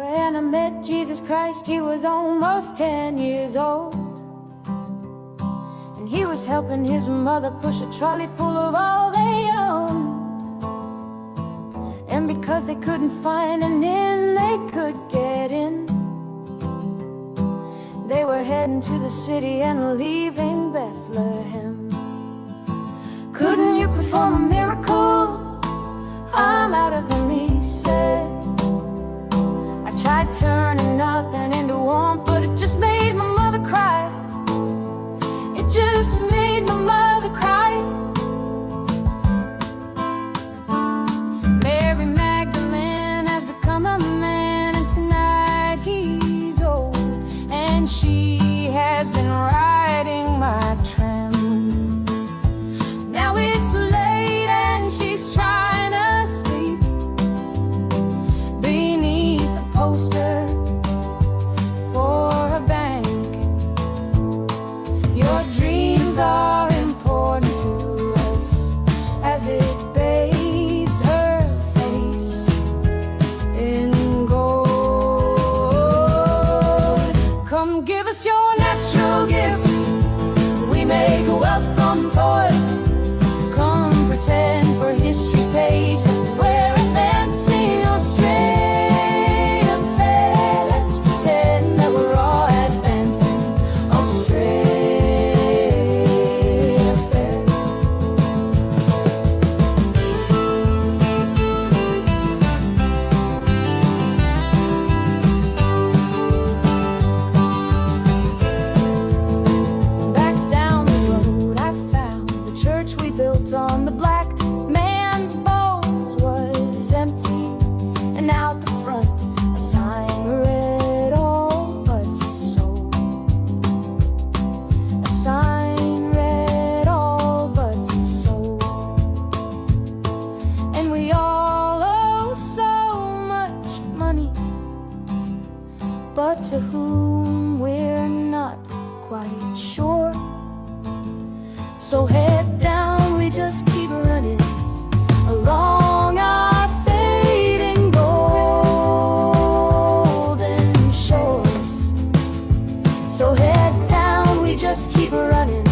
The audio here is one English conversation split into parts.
When I met Jesus Christ, he was almost 10 years old, and he was helping his mother push a trolley full of all they owned. And because they couldn't find an inn they could get in, they were heading to the city and leaving Bethlehem. Couldn't you perform a miracle? I'm out of him, he said. I tried turning nothing into warmth, but it just made my mother cry. It just made my mother cry. Mary Magdalene has become a man, and tonight he's old, and she has been riding my tram. Now it's late and she's trying to sleep beneath a poster for a bank. Your dreams are important to us as it bathes her face in gold. Come give us your natural gifts, we make wealth from toil. Come pretend for history's page that we're advancing Australia fair. Let's pretend that we're all advancing Australia fair. Back down the road I found the church we built on the black man's bones was empty, and out the front a sign read all but sold. A sign read all but sold. And we all owe so much money, but to whom we're not quite sure. So head down, we just keep running along our fading golden shores. So head down, we just keep running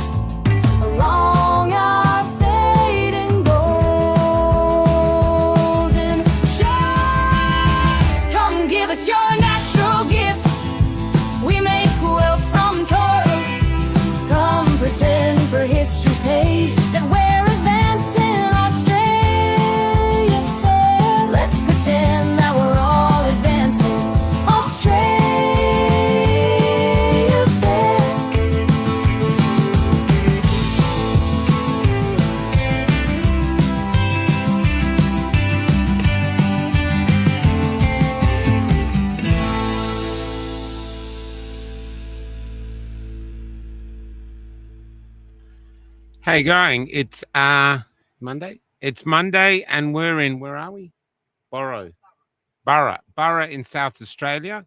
along our fading golden shores. Come give us your natural gifts, we make wealth from toil. Come pretend for history's page that we're advancing Australia fair. Let's pretend that we're all advancing Australia fair. How you going? It's Monday. It's Monday, and we're in. Where are we? Burra in South Australia,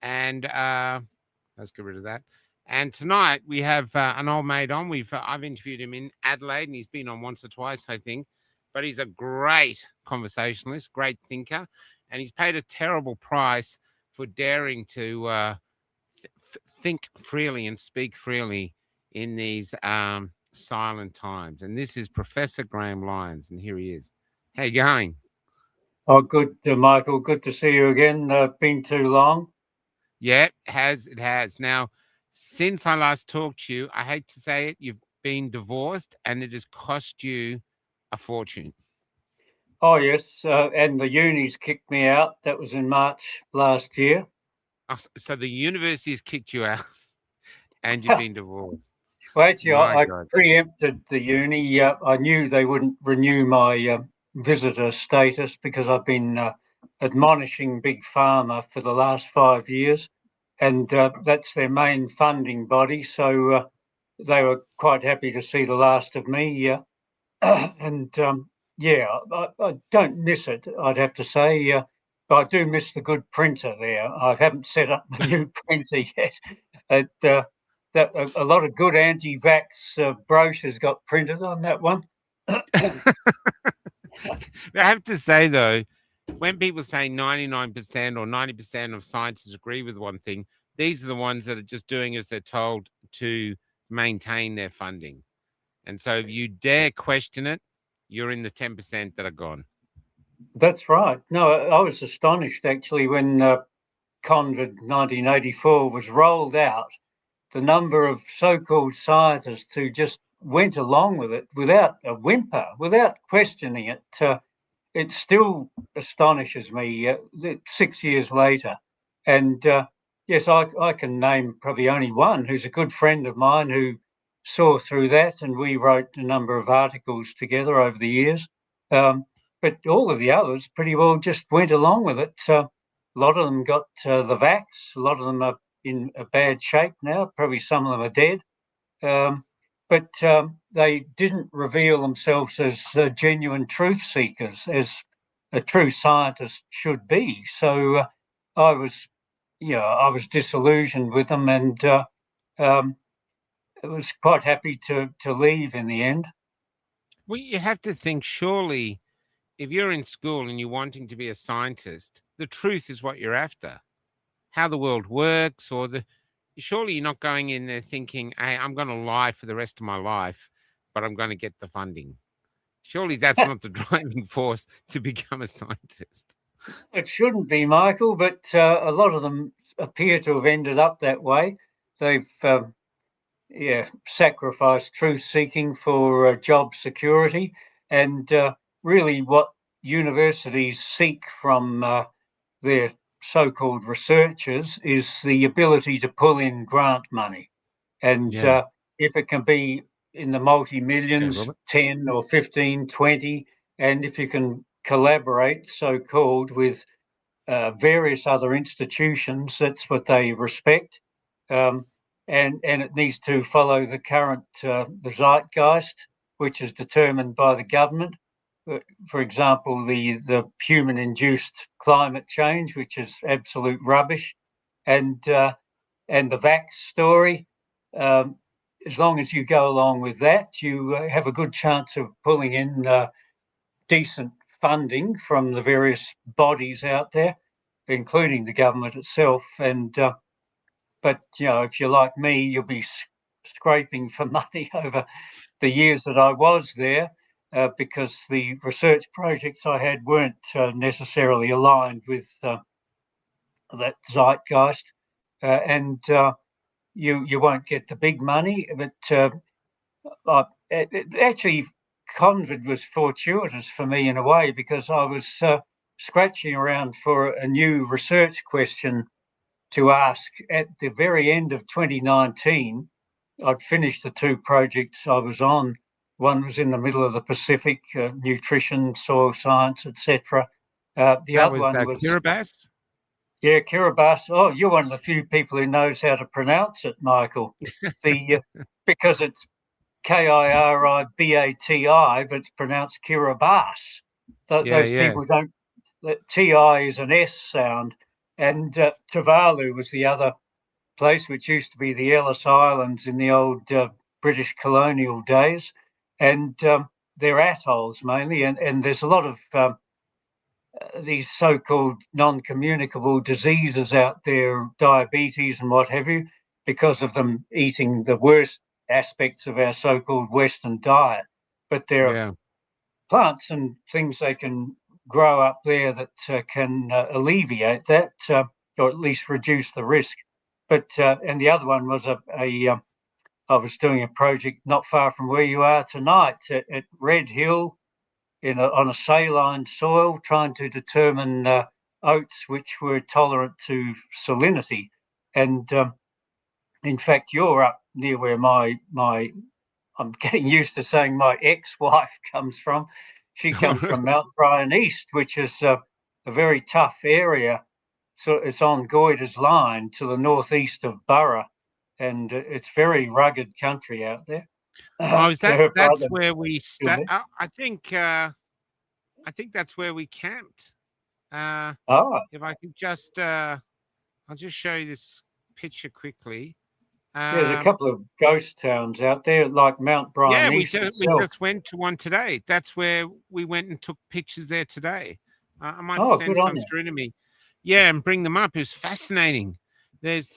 and let's get rid of that. And tonight we have an old mate on. I've interviewed him in Adelaide, and he's been on once or twice, I think. But he's a great conversationalist, great thinker, and he's paid a terrible price for daring to think freely and speak freely in these silent times. And this is Professor Graham Lyons, and here he is. How you going? Oh, good, Michael. Good to see you again. Been too long. Yeah, it has. Now, since I last talked to you, I hate to say it, you've been divorced, and it has cost you a fortune. Oh, yes. And the uni's kicked me out. That was in March last year. Oh, so the university has kicked you out, and you've been divorced. Well, actually, I preempted the uni. I knew they wouldn't renew my visitor status because I've been admonishing Big Pharma for the last 5 years, and that's their main funding body. So they were quite happy to see the last of me. And yeah, I don't miss it, I'd have to say. But I do miss the good printer there. I haven't set up the new printer yet. That a lot of good anti-vax brochures got printed on that one. I have to say, though, when people say 99% or 90% of scientists agree with one thing, these are the ones that are just doing as they're told to maintain their funding. And so if you dare question it, you're in the 10% that are gone. That's right. No, I was astonished actually when Convid 1984 was rolled out, the number of so-called scientists who just went along with it without a whimper, without questioning it. It still astonishes me 6 years later. And yes, I can name probably only one who's a good friend of mine who saw through that, and we wrote a number of articles together over the years. But all of the others pretty well just went along with it. A lot of them got the vax. A lot of them are in a bad shape now. Probably some of them are dead. But they didn't reveal themselves as genuine truth seekers, as a true scientist should be. So I was, I was disillusioned with them, and I was quite happy to leave in the end. Well, you have to think, surely, if you're in school and you're wanting to be a scientist, the truth is what you're after. How the world works, or surely you're not going in there thinking, hey, I'm going to lie for the rest of my life, but I'm going to get the funding. Surely that's not the driving force to become a scientist. It shouldn't be, Michael, but a lot of them appear to have ended up that way. They've sacrificed truth seeking for job security, and really what universities seek from their so-called researchers is the ability to pull in grant money. And if it can be in the multi-millions, 10 or 15, 20, and if you can collaborate, so-called, with various other institutions, that's what they respect. And it needs to follow the current the zeitgeist, which is determined by the government. For example, the human-induced climate change, which is absolute rubbish, and the vax story. As long as you go along with that, you have a good chance of pulling in decent funding from the various bodies out there, including the government itself. And but if you're like me, you'll be scraping for money over the years that I was there, because the research projects I had weren't necessarily aligned with that zeitgeist, and you won't get the big money. But actually, Convid was fortuitous for me in a way, because I was scratching around for a new research question to ask at the very end of 2019. I'd finished the two projects I was on. One was in the middle of the Pacific, nutrition, soil science, etc. The other one was Kiribati. Yeah, Kiribati. Oh, you're one of the few people who knows how to pronounce it, Michael. Because it's Kiribati, but it's pronounced Kiribati. Those people don't. Ti is an S sound, and Tuvalu was the other place, which used to be the Ellis Islands in the old British colonial days, and they're atolls mainly, and there's a lot of these so-called non-communicable diseases out there, diabetes and what have you, because of them eating the worst aspects of our so-called Western diet. But there are plants and things they can grow up there that can alleviate that, or at least reduce the risk. But and the other one was I was doing a project not far from where you are tonight at Red Hill, on a saline soil, trying to determine oats which were tolerant to salinity. And in fact, you're up near where my I'm getting used to saying my ex-wife comes from. She comes from Mount Brian East, which is a very tough area. So it's on Goyder's Line to the northeast of Burra, and it's very rugged country out there. Oh, that's where we stay? I think that's where we camped. If I could just, I'll just show you this picture quickly. There's a couple of ghost towns out there, like Mount Brian East. We just went to one today. That's where we went and took pictures there today. I might Oh, good send on some you. through to me. Yeah, and bring them up. It was fascinating. There's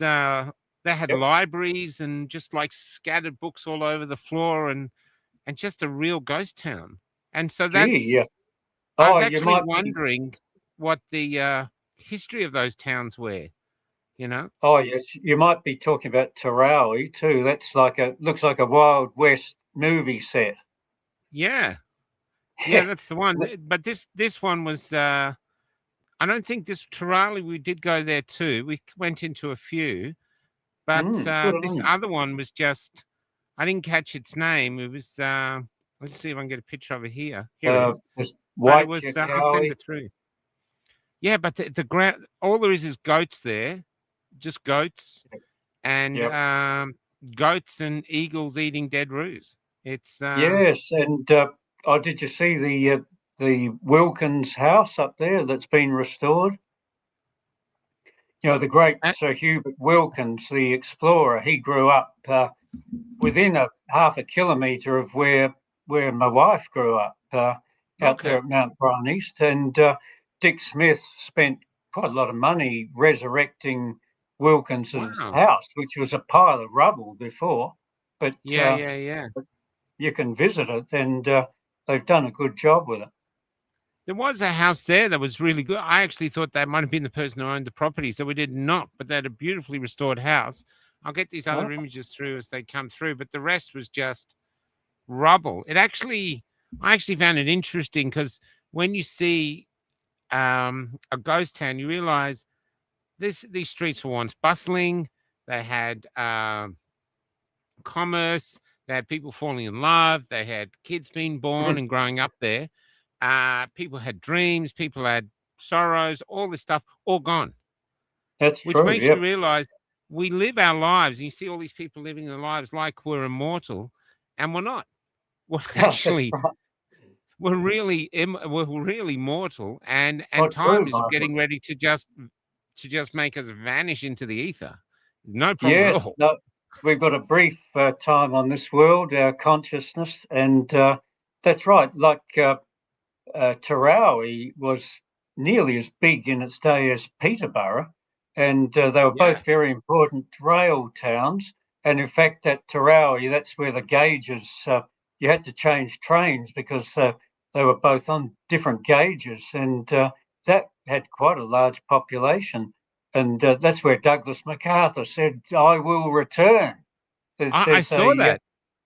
they had Yep. libraries and just like scattered books all over the floor and just a real ghost town. And so Gee, yeah. I Oh, was you actually might be. wondering what the history of those towns were, you know? Oh, yes, you might be talking about Tarawi too. That's looks like a Wild West movie set. Yeah. Yeah, that's the one. But this one was I don't think this Tirali, we did go there too. We went into a few, but Good on this you. other one was just I didn't catch its name. It was let's see if I can get a picture of it here. Here it is. There's But it White was I'll send Yakawi. it through. Yeah, but the ground all there is goats there, just goats and Yep. goats and eagles eating dead roos. It's Yes, and oh, did you see the Wilkins house up there that's been restored? You know, the great uh, Sir Hubert Wilkins, the explorer. He grew up within a half a kilometre of where my wife grew up, out there okay. at Mount Brian East. And Dick Smith spent quite a lot of money resurrecting Wilkins's Wow. house, which was a pile of rubble before. But Yeah, yeah, yeah. you can visit it, and they've done a good job with it. There was a house there that was really good. I actually thought that might have been the person who owned the property, so we did not, but they had a beautifully restored house. I'll get these Oh, other images through as they come through, but the rest was just rubble. I actually found it interesting because when you see a ghost town, you realize these streets were once bustling. They had commerce. They had people falling in love. They had kids being born and growing up there. People had dreams. People had sorrows. All this stuff, all gone. that's Which true. makes you Yep. realize we live our lives. And you see all these people living their lives like we're immortal, and we're not. We're That's actually right. we're really mortal, and Oh, true, time is Michael. getting ready to just make us vanish into the ether. No problem at Yes, all. no, we've got a brief time on this world, our consciousness, and that's right. Like Tarawi was nearly as big in its day as Peterborough, and they were Yeah. both very important rail towns. And in fact, at Tarawi, that's where the gauges you had to change trains because they were both on different gauges, and that had quite a large population. And that's where Douglas MacArthur said, "I will return." I There's saw a that.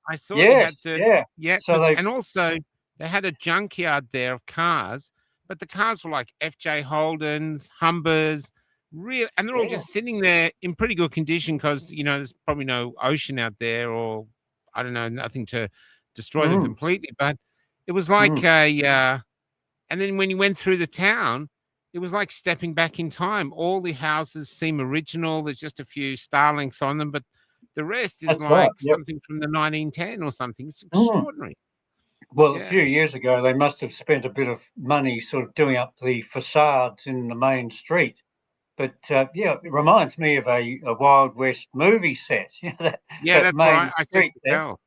I saw he yes, had the yeah. yeah, So they and also they had a junkyard there of cars, but the cars were like FJ Holdens, Humbers, real, and they're all yeah. just sitting there in pretty good condition because there's probably no ocean out there, or I don't know, nothing to destroy them Mm, completely. But it was like mm. and then when you went through the town, it was like stepping back in time. All the houses seem original. There's just a few Starlinks on them, but the rest is That's right. like Yep. something from the 1910 or something. It's Mm. extraordinary. Well, a few Yeah. years ago, they must have spent a bit of money sort of doing up the facades in the main street. But yeah, it reminds me of a Wild West movie set. Yeah, That that's what main I said street to there. tell.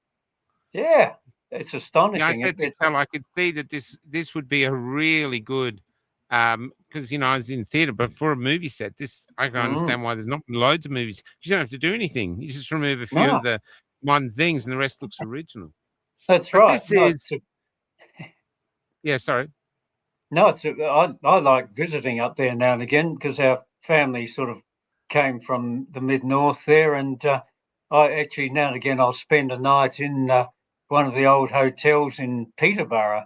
Yeah, it's Yeah, I astonishing. said to tell I could see that this would be a really good because I was in theater, but for a movie set, this I can Mm, understand why there's not loads of movies. You don't have to do anything. You just remove a few no, of the modern things and the rest looks original. that's But right. this is yeah, sorry. I like visiting up there now and again because our family sort of came from the mid north there, and I actually now and again I'll spend a night in one of the old hotels in Peterborough.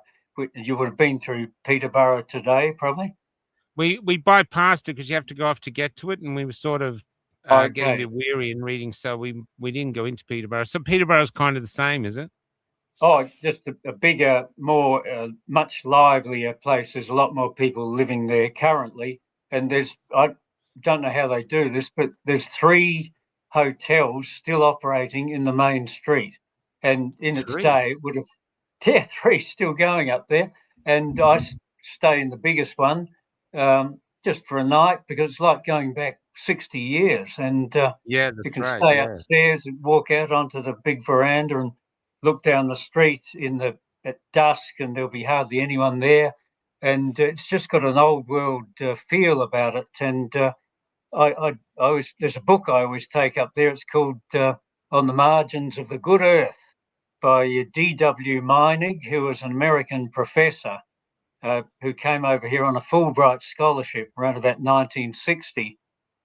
You would have been through Peterborough today, probably. We bypassed it because you have to go off to get to it, and we were sort of getting a Okay. bit weary and reading, so we didn't go into Peterborough. So Peterborough's kind of the same, is it? Oh, just a bigger, more, much livelier place. There's a lot more people living there currently, and I don't know how they do this, but there's three hotels still operating in the main street, and in its Three. day it would have, yeah, three still going up there, and stay in the biggest one, just for a night because it's like going back 60 years, and Yeah, you that's can right. stay Yeah. upstairs and walk out onto the big veranda and look down the street at dusk, and there'll be hardly anyone there. and it's just got an old world feel about it. And I always, there's a book I always take up there. It's called On the Margins of the Good Earth by D.W. Meinig, who was an American professor who came over here on a Fulbright scholarship around about 1960.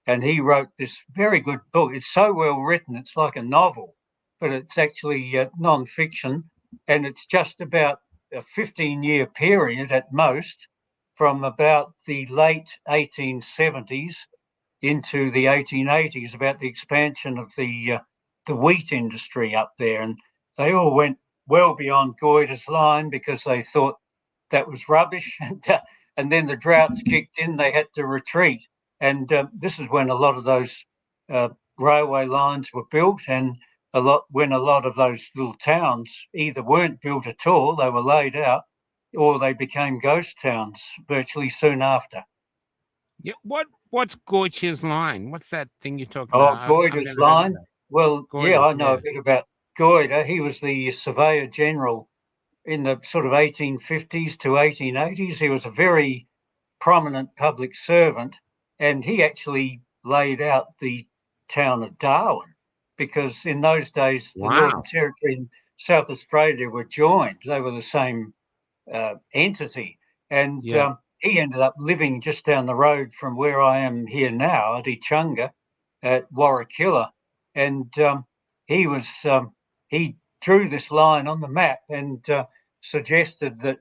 And he wrote this very good book. It's so well written, it's like a novel, but it's actually non-fiction. And it's just about a 15-year period at most, from about the late 1870s into the 1880s, about the expansion of the wheat industry up there. And they all went well beyond Goyder's line because they thought that was rubbish. And then the droughts kicked in, they had to retreat. And this is when a lot of those railway lines were built, and when a lot of those little towns either weren't built at all, they were laid out, or they became ghost towns virtually soon after. Yeah. What's Goyder's line? What's that thing you're talking Oh, about? Goyder's line. Well, yeah, I know yeah. a bit about Goyder. He was the Surveyor General in the sort of 1850s to 1880s. He was a very prominent public servant, and he actually laid out the town of Darwin, because in those days the Northern Territory and South Australia were joined. They were the same entity. And he ended up living just down the road from where I am here now at Echunga at Warrakilla. And he drew this line on the map and suggested that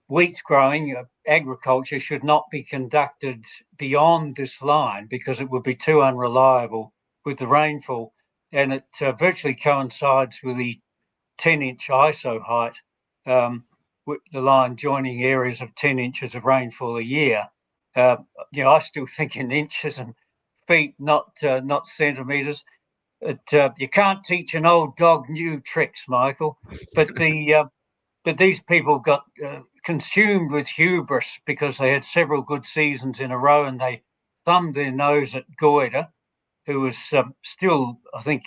wheat growing, agriculture should not be conducted beyond this line because it would be too unreliable with the rainfall. And it virtually coincides with the 10-inch ISO height, with the line joining areas of 10 inches of rainfall a year. I still think in inches and feet, not centimetres. You can't teach an old dog new tricks, Michael. But these people got consumed with hubris because they had several good seasons in a row, and they thumbed their nose at Goyder, who was still, I think,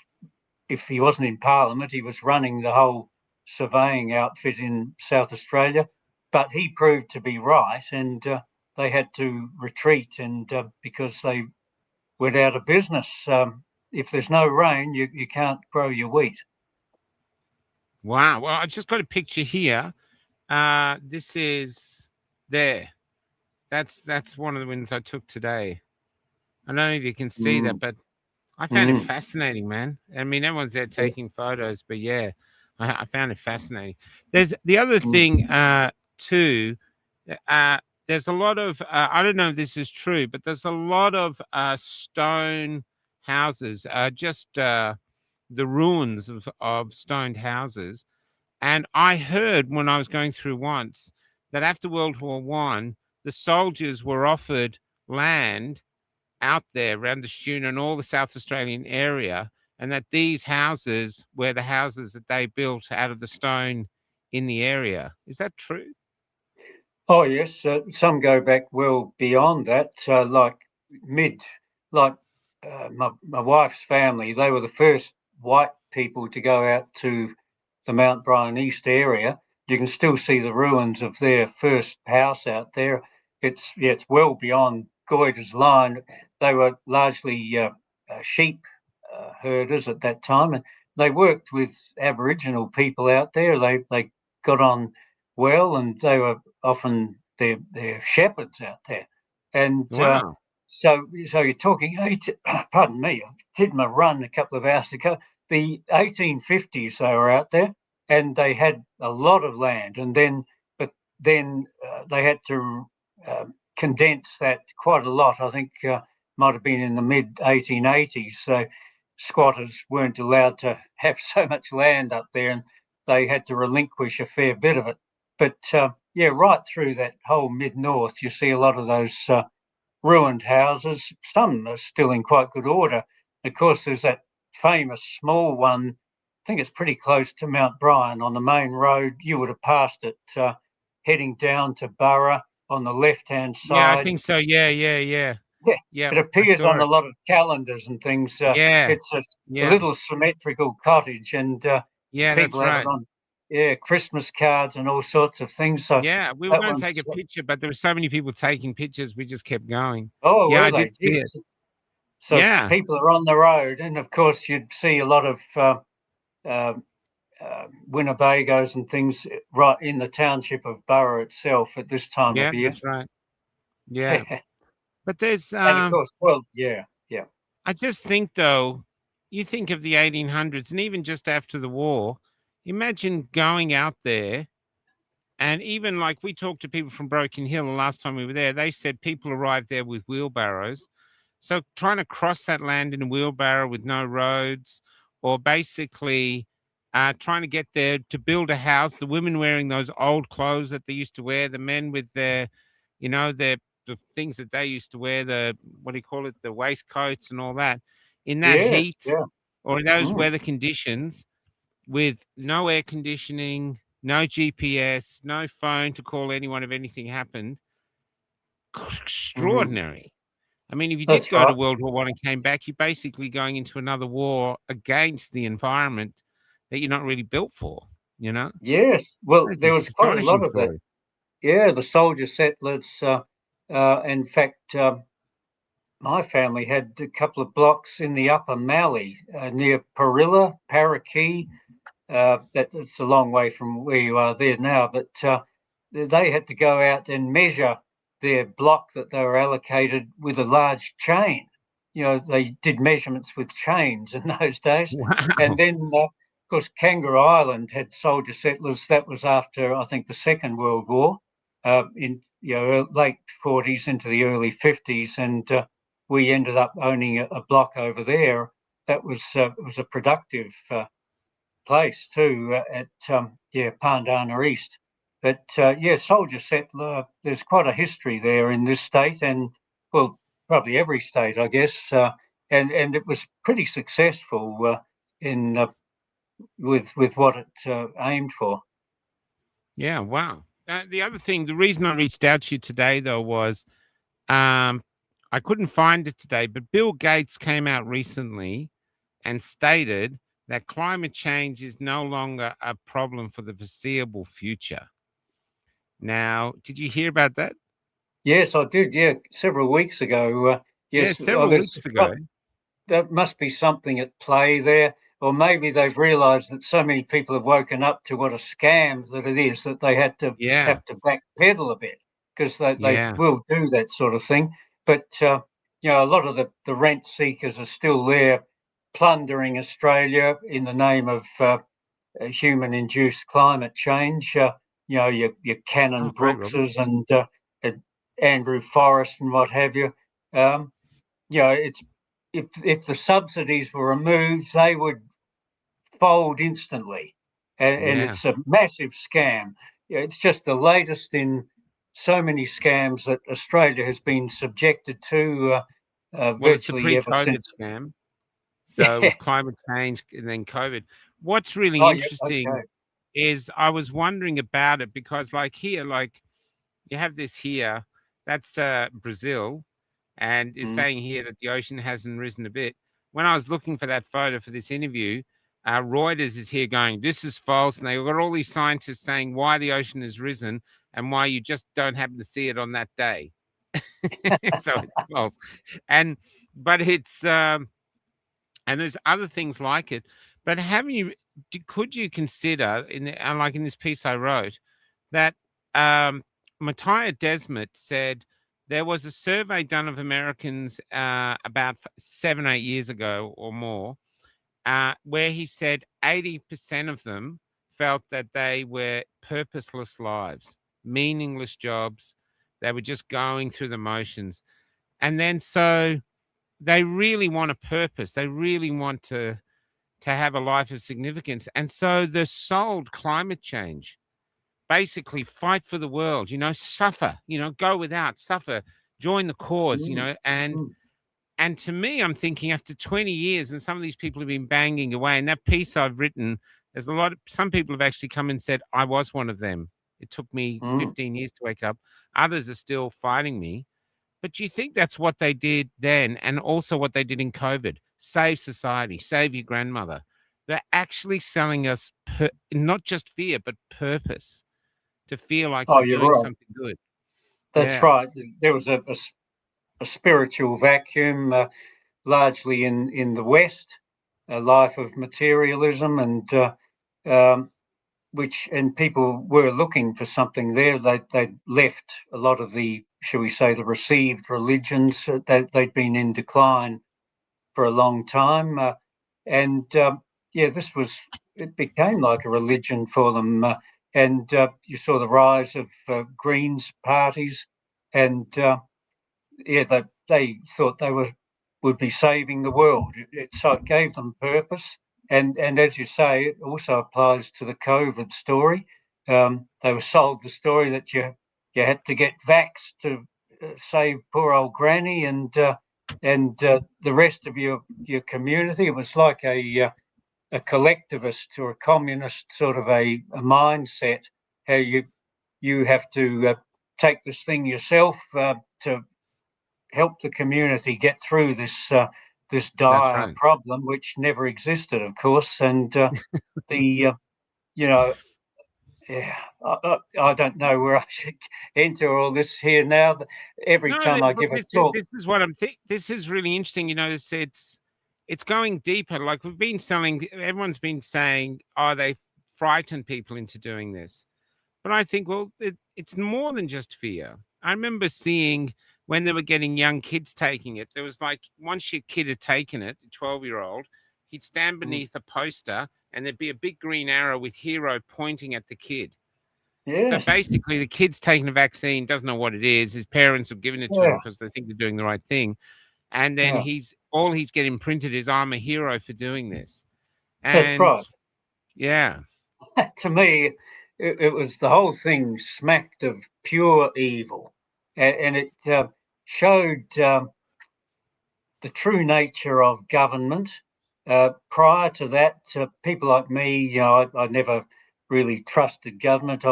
if he wasn't in Parliament, he was running the whole surveying outfit in South Australia. But he proved to be right, and they had to retreat, and because they went out of business. If there's no rain, you can't grow your wheat. Wow. Well, I just got a picture here. This is there. That's one of the ones I took today. I don't know if you can see that, but I found it fascinating, man. I mean, everyone's there taking photos, but yeah, I found it fascinating. There's the other thing too. There's a lot of I don't know if this is true, but there's a lot of stone houses, just the ruins of stoned houses. And I heard when I was going through once that after World War I, the soldiers were offered land out there around the Shuna and all the South Australian area, and that these houses were the houses that they built out of the stone in the area. Is that true? Oh yes, some go back well beyond that. My wife's family, they were the first white people to go out to the Mount Brian East area. You can still see the ruins of their first house out there. It's well beyond Goyder's line. They were largely sheep herders at that time, and they worked with Aboriginal people out there. They got on well, and they were often their shepherds out there. And Wow. so you're talking, pardon me, I did my run a couple of hours ago. The 1850s they were out there, and they had a lot of land, and then they had to condense that quite a lot. I think might have been in the mid 1880s. So squatters weren't allowed to have so much land up there, and they had to relinquish a fair bit of it. But right through that whole mid-north, you see a lot of those ruined houses. Some are still in quite good order. Of course, there's that famous small one. I think it's pretty close to Mount Brian on the main road. You would have passed it heading down to Burra on the left-hand side. Yeah, I think so. Yeah. It appears on a lot of calendars and things. It's a little symmetrical cottage, and yeah, people that's have right. it Christmas cards and all sorts of things. So Yeah, we were that going to one's, take a picture, but there were so many people taking pictures, we just kept going. oh, Yeah, were I they? did see Yes. it. So Yeah, people are on the road, and of course you'd see a lot of uh, Winnebagos and things right in the township of Borough itself at this time yeah, of year. that's right. Yeah, but there's And of course, well, yeah, yeah, I just think though, you think of the 1800s and even just after the war, imagine going out there and even like we talked to people from Broken Hill the last time we were there, they said people arrived there with wheelbarrows. So trying to cross that land in a wheelbarrow with no roads, or basically trying to get there to build a house, the women wearing those old clothes that they used to wear, the men with their, the things that they used to wear, the what do you call it, the waistcoats and all that, in that yes, heat yeah, or in those mm, weather conditions with no air conditioning, no GPS, no phone to call anyone if anything happened. mm, Extraordinary. I mean, if you did that's go to right. World War One and came back, you're basically going into another war against the environment that you're not really built for, you know? Yes, well, It's there was quite a astonishing lot of that. story. Yeah, the soldier settlers. In fact, my family had a couple of blocks in the Upper Mallee near Parilla, Paraquet. It's a long way from where you are there now, but they had to go out and measure their block that they were allocated with a large chain. You know, they did measurements with chains in those days. And Wow. then, of course, Kangaroo Island had soldier settlers. That was after, I think, the Second World War, in late 40s into the early 50s, and we ended up owning a block over there. That was a productive place too at Pandana East. But soldier settler. There's quite a history there in this state, and well, probably every state, I guess. And it was pretty successful in with what it aimed for. Yeah, wow. The other thing, the reason I reached out to you today, though, was um, I couldn't find it today, but Bill Gates came out recently and stated that climate change is no longer a problem for the foreseeable future. Now, did you hear about that? Yes, I did. Yeah, several weeks ago. Yeah, Yes, well, several there's weeks ago. there must be something at play there, or maybe they've realised that so many people have woken up to what a scam that it is that they had to Yeah, have to backpedal a bit because they yeah. will do that sort of thing. But a lot of the rent seekers are still there plundering Australia in the name of human-induced climate change. Your Oh, Cannon great, Robert. Brookses and Andrew Forrest and what have you. Um, it's if the subsidies were removed, they would fold instantly, and Yeah. it's a massive scam. It's just the latest in so many scams that Australia has been subjected to Well, it's the virtually ever pre-COVID since. scam. So it was climate change and then COVID. What's really Oh yeah. interesting Okay. is I was wondering about it because, like here, like you have this here, that's Brazil, and it's Mm. saying here that the ocean hasn't risen a bit. When I was looking for that photo for this interview, Reuters is here going, this is false. And they've got all these scientists saying why the ocean has risen and why you just don't happen to see it on that day. So it's false. And, but it's, and there's other things like it. But haven't you, could you consider, like in this piece I wrote, that Matthias Desmet said there was a survey done of Americans about 7, 8 years ago or more, where he said 80% of them felt that they were purposeless lives, meaningless jobs. They were just going through the motions. And then so they really want a purpose. They really want to have a life of significance. And so they're sold climate change, basically fight for the world, suffer, go without, suffer, join the cause, Mm. and Mm. and to me, I'm thinking after 20 years, and some of these people have been banging away. And that piece I've written, there's some people have actually come and said, I was one of them. It took me Mm. 15 years to wake up. Others are still fighting me. But do you think that's what they did then and also what they did in COVID? Save society, save your grandmother. They're actually selling us not just fear, but purpose, to feel like Oh, you're you're doing right. something good. That's Yeah, right. There was a spiritual vacuum, largely in the West, a life of materialism, and um, and people were looking for something there. They left a lot of the, shall we say, the received religions. They'd been in decline for a long time, and yeah, it became like a religion for them. And you saw the rise of Greens parties, and yeah, they thought they would be saving the world. So it gave them purpose, and as you say, it also applies to the COVID story. They were sold the story that you had to get vaxxed to save poor old granny and the rest of your community. It was like a collectivist or a communist sort of a mindset. How you have to take this thing yourself to help the community get through this that's dire right. problem, which never existed, of course. And the you know, yeah, I don't know where I should enter all this here now. But every No, time I look, give a talk, this is what I'm this is really interesting. It's going deeper. Like we've been selling, everyone's been saying, "Oh, they frighten people into doing this." But I think, well, it's more than just fear. I remember seeing when they were getting young kids taking it, there was like once your kid had taken it, a 12-year-old, he'd stand beneath a poster and there'd be a big green arrow with hero pointing at the kid. So yes, basically, the kid's taking a vaccine, doesn't know what it is. His parents have given it to him yeah, because they think they're doing the right thing. And then yeah, he's getting printed is I'm a hero for doing this. that's And right. yeah, To me, it was the whole thing smacked of pure evil, and it showed the true nature of government. Prior to that, people like me, I never really trusted government.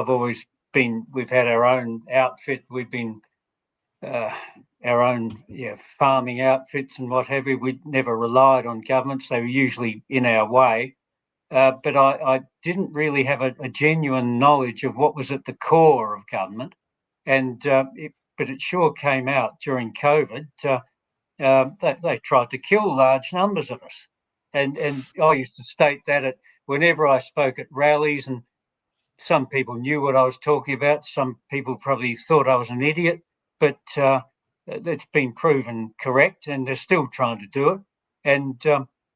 We've had our own outfit, we've been uh, our own farming outfits and what have you. We never relied on governments, they were usually in our way. But I didn't really have a genuine knowledge of what was at the core of government. And but it sure came out during COVID. They tried to kill large numbers of us. And I used to state that whenever I spoke at rallies, and some people knew what I was talking about. Some people probably thought I was an idiot, but it's been proven correct, and they're still trying to do it. And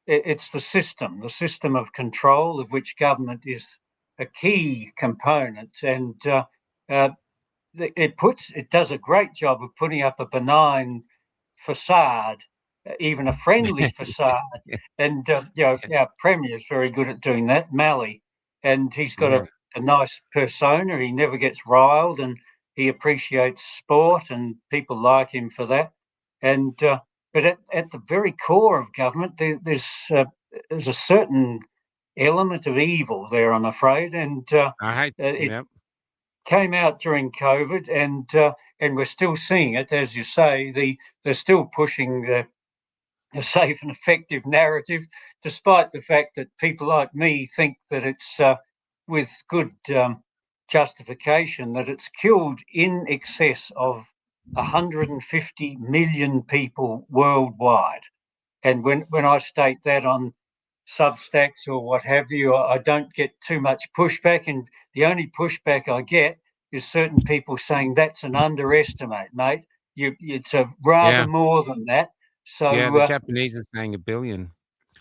it's the system of control of which government is a key component. And uh, it does a great job of putting up a benign facade, even a friendly facade. And our premier is very good at doing that, Malley, and he's got yeah, a nice persona. He never gets riled, and he appreciates sport, and people like him for that. And but at the very core of government, there's a certain element of evil there, I'm afraid, and I hate. it Yep. came out during COVID, and we're still seeing it, as you say. They're still pushing the safe and effective narrative, despite the fact that people like me think that it's with good justification that it's killed in excess of 150 million people worldwide. And when I state that on Substacks or what have you, I don't get too much pushback. And the only pushback I get is certain people saying that's an underestimate, mate. It's a rather Yeah. more than that. Yeah, So, the Japanese are saying 1 billion.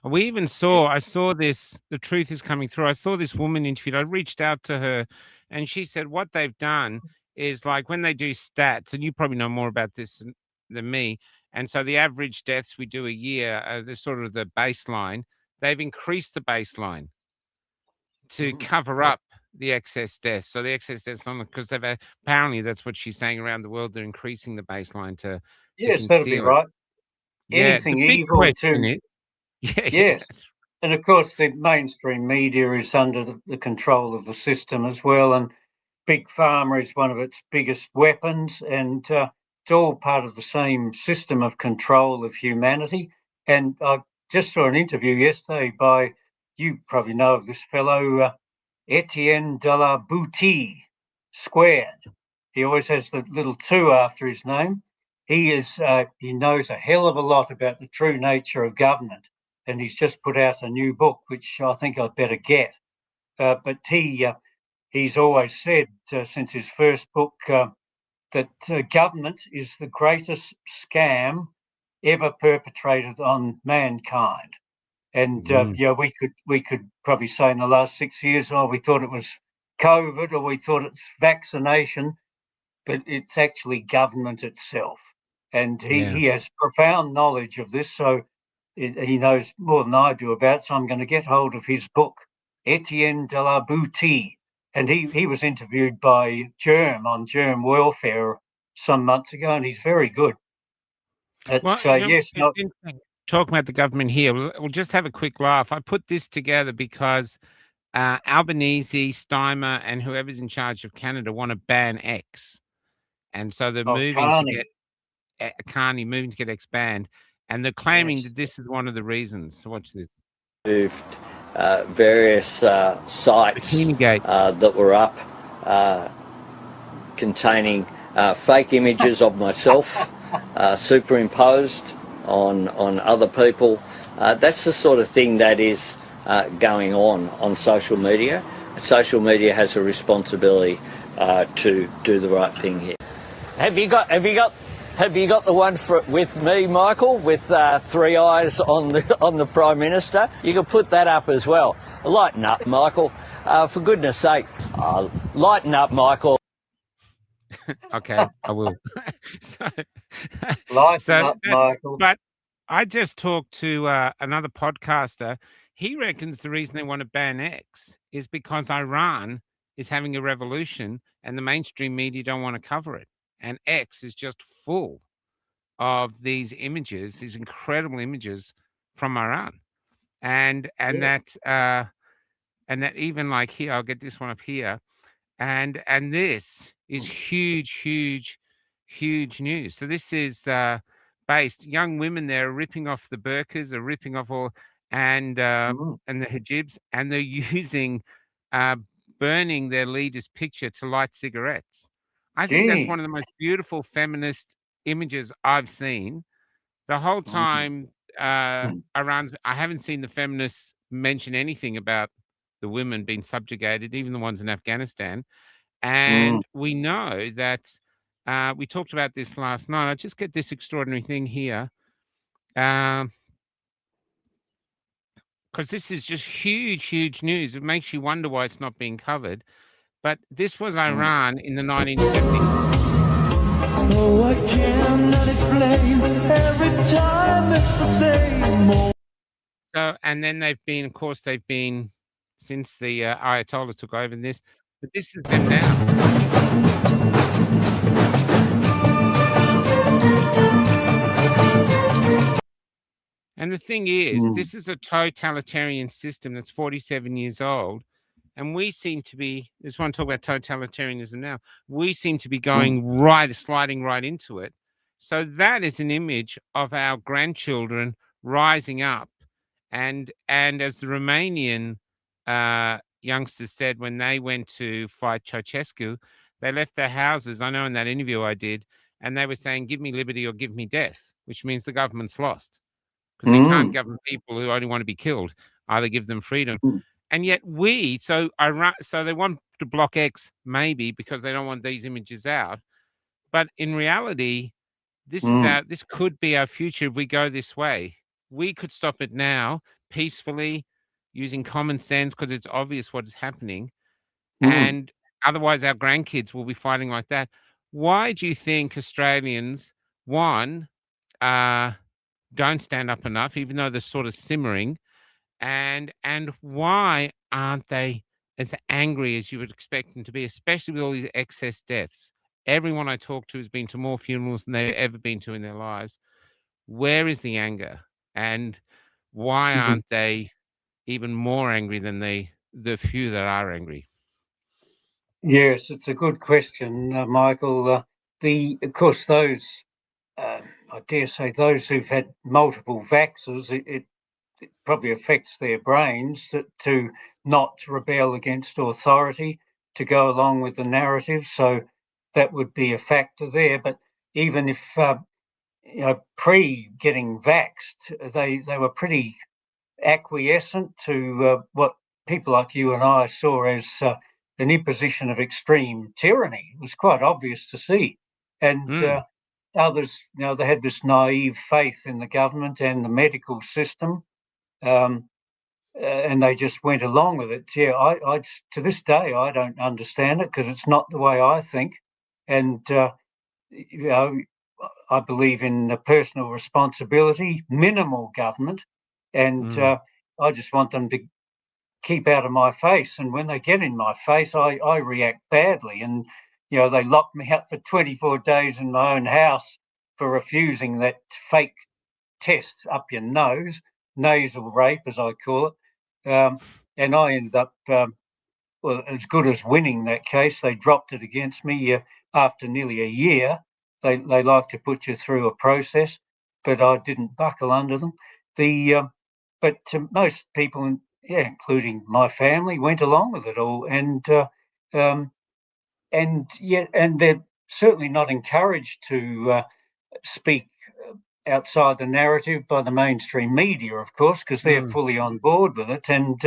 We even I saw this, the truth is coming through. I saw this woman interviewed. I reached out to her and she said what they've done is like when they do stats, and you probably know more about this than me. And so the average deaths we do a year, the sort of the baseline, they've increased the baseline to mhm. cover up the excess deaths. So the excess deaths on because apparently that's what she's saying around the world. They're increasing the baseline to Yes, that'll be conceal it. right. Yeah, the Anything big evil question is, yeah, yeah, yes. And of course, the mainstream media is under the control of the system as well. And Big Pharma is one of its biggest weapons, and it's all part of the same system of control of humanity. And I just saw an interview yesterday by you probably know of this fellow, Etienne de la Boutie, squared. He always has the little 2 after his name. He knows a hell of a lot about the true nature of government, and he's just put out a new book, which I think I'd better get. But he's always said since his first book that government is the greatest scam ever perpetrated on mankind. And we could probably say in the last 6 years, we thought it was COVID or we thought it's vaccination, but it's actually government itself. And he has profound knowledge of this, so he knows more than I do about it. So I'm going to get hold of his book, Etienne de la Boutie. And he was interviewed by Germ on Germ Welfare some months ago, and he's very good. Talking about the government here, we'll just have a quick laugh. I put this together because Albanese, Steimer, and whoever's in charge of Canada want to ban X. And so they're moving to get Carney, moving to get X banned. And they're claiming that this is one of the reasons. So watch this. Moved various sites that were up containing fake images of myself superimposed on other people. That's the sort of thing that is going on social media. Social media has a responsibility to do the right thing here. Have you got the one with me, Michael, with 3 eyes on the Prime Minister? You can put that up as well. Lighten up, Michael. For goodness sake, lighten up, Michael. Okay, I will. Lighten up, Michael. But I just talked to another podcaster. He reckons the reason they want to ban X is because Iran is having a revolution and the mainstream media don't want to cover it. And X is just full of these images, these incredible images from Iran. And that even like here, I'll get this one up here. And this is huge news. So this is based, young women there are ripping off the burqas, are ripping off all and the hijabs, and they're using burning their leader's picture to light cigarettes. I think that's one of the most beautiful feminist images I've seen. The whole time around, I haven't seen the feminists mention anything about the women being subjugated, even the ones in Afghanistan. And we know that we talked about this last night. I just get this extraordinary thing here. Because this is just huge news. It makes you wonder why it's not being covered. But this was Iran in the 1970s. Oh, I cannot explain. Every time it's the same. So, and then they've been since the Ayatollah took over this. But this is them now. And the thing is, this is a totalitarian system that's 47 years old. And we seem to be, I just want to talk about totalitarianism now. We seem to be going sliding right into it. So that is an image of our grandchildren rising up. And as the Romanian youngsters said when they went to fight Ceausescu, they left their houses. I know in that interview I did, and they were saying, give me liberty or give me death, which means the government's lost. Because you can't govern people who only want to be killed, either give them freedom. And yet so they want to block X maybe because they don't want these images out. But in reality, this could be our future if we go this way. We could stop it now peacefully using common sense because it's obvious what is happening. And otherwise our grandkids will be fighting like that. Why do you think Australians, don't stand up enough, even though they're sort of simmering? And why aren't they as angry as you would expect them to be, especially with all these excess deaths? Everyone I talk to has been to more funerals than they've ever been to in their lives. Where is the anger? And why aren't they even more angry than the few that are angry? Yes, it's a good question, Michael. Of course, those, I dare say, those who've had multiple vaxxers, it it probably affects their brains to not rebel against authority, to go along with the narrative. So that would be a factor there. But even if pre getting vaxxed, they were pretty acquiescent to what people like you and I saw as an imposition of extreme tyranny. It was quite obvious to see. And others, they had this naive faith in the government and the medical system, and they just went along with it. Yeah, I to this day, I don't understand it because it's not the way I think. And, I believe in personal responsibility, minimal government, and I just want them to keep out of my face. And when they get in my face, I react badly. And, they locked me up for 24 days in my own house for refusing that fake test up your nose, nasal rape, as I call it. And I ended up, well, as good as winning that case. They dropped it against me after nearly a year. They like to put you through a process, but I didn't buckle under them. But most people, including my family, went along with it all, and they're certainly not encouraged to speak outside the narrative by the mainstream media, of course, because they're fully on board with it, and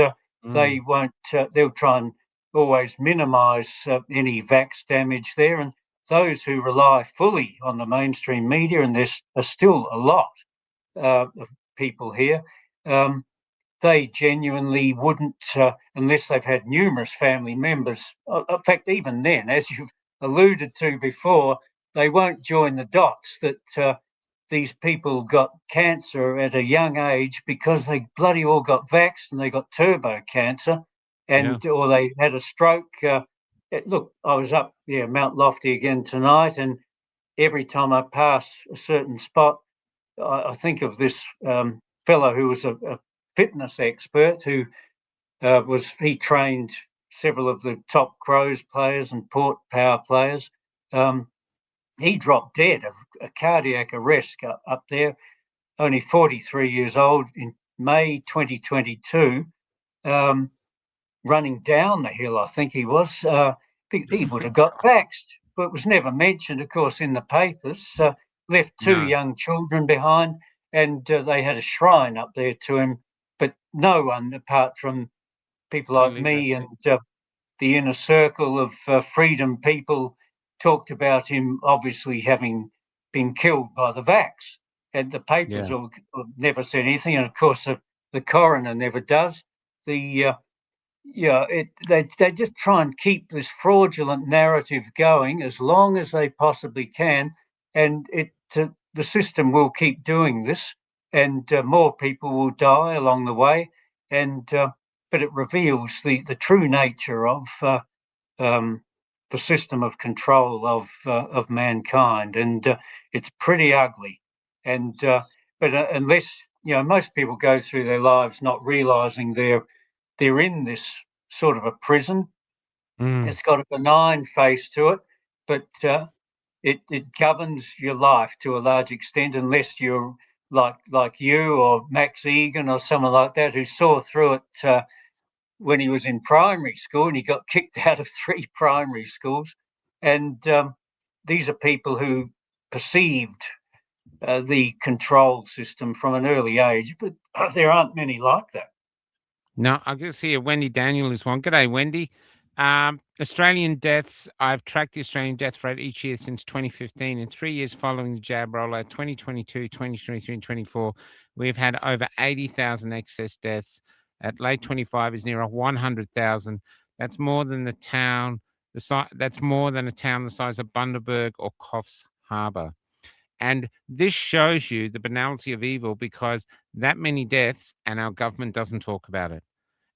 they won't. They'll try and always minimise any vax damage there, and those who rely fully on the mainstream media, and there's still a lot of people here, they genuinely wouldn't, unless they've had numerous family members. In fact, even then, as you've alluded to before, they won't join the dots that these people got cancer at a young age because they bloody all got vaxxed and they got turbo cancer, or they had a stroke. Look, I was up Mount Lofty again tonight, and every time I pass a certain spot, I think of this fellow who was a fitness expert who he trained several of the top Crows players and Port Power players. He dropped dead of a cardiac arrest up there, only 43 years old in May 2022, running down the hill, I think he was. He would have got vaxxed, but it was never mentioned, of course, in the papers. Left two young children behind, and they had a shrine up there to him, but no one apart from people like me and the inner circle of freedom people talked about him obviously having been killed by the vax. And the papers never said anything, and of course the coroner never does. They just try and keep this fraudulent narrative going as long as they possibly can, and the system will keep doing this, and more people will die along the way, and but it reveals the true nature of the system of control of mankind, and it's pretty ugly. And but unless most people go through their lives not realizing they're in this sort of a prison. It's got a benign face to it, but it governs your life to a large extent, unless you're like you or Max Egan or someone like that who saw through it when he was in primary school, and he got kicked out of 3 primary schools. And these are people who perceived the control system from an early age, but there aren't many like that. No, I can see Wendy Daniel is one. G'day, Wendy. Australian deaths. I've tracked the Australian death rate each year since 2015. In 3 years following the jab rollout, 2022, 2023, and 24, we've had over 80,000 excess deaths. At late 25 is near 100,000. That's more than the town. That's more than a town the size of Bundaberg or Coffs Harbour. And this shows you the banality of evil, because that many deaths and our government doesn't talk about it.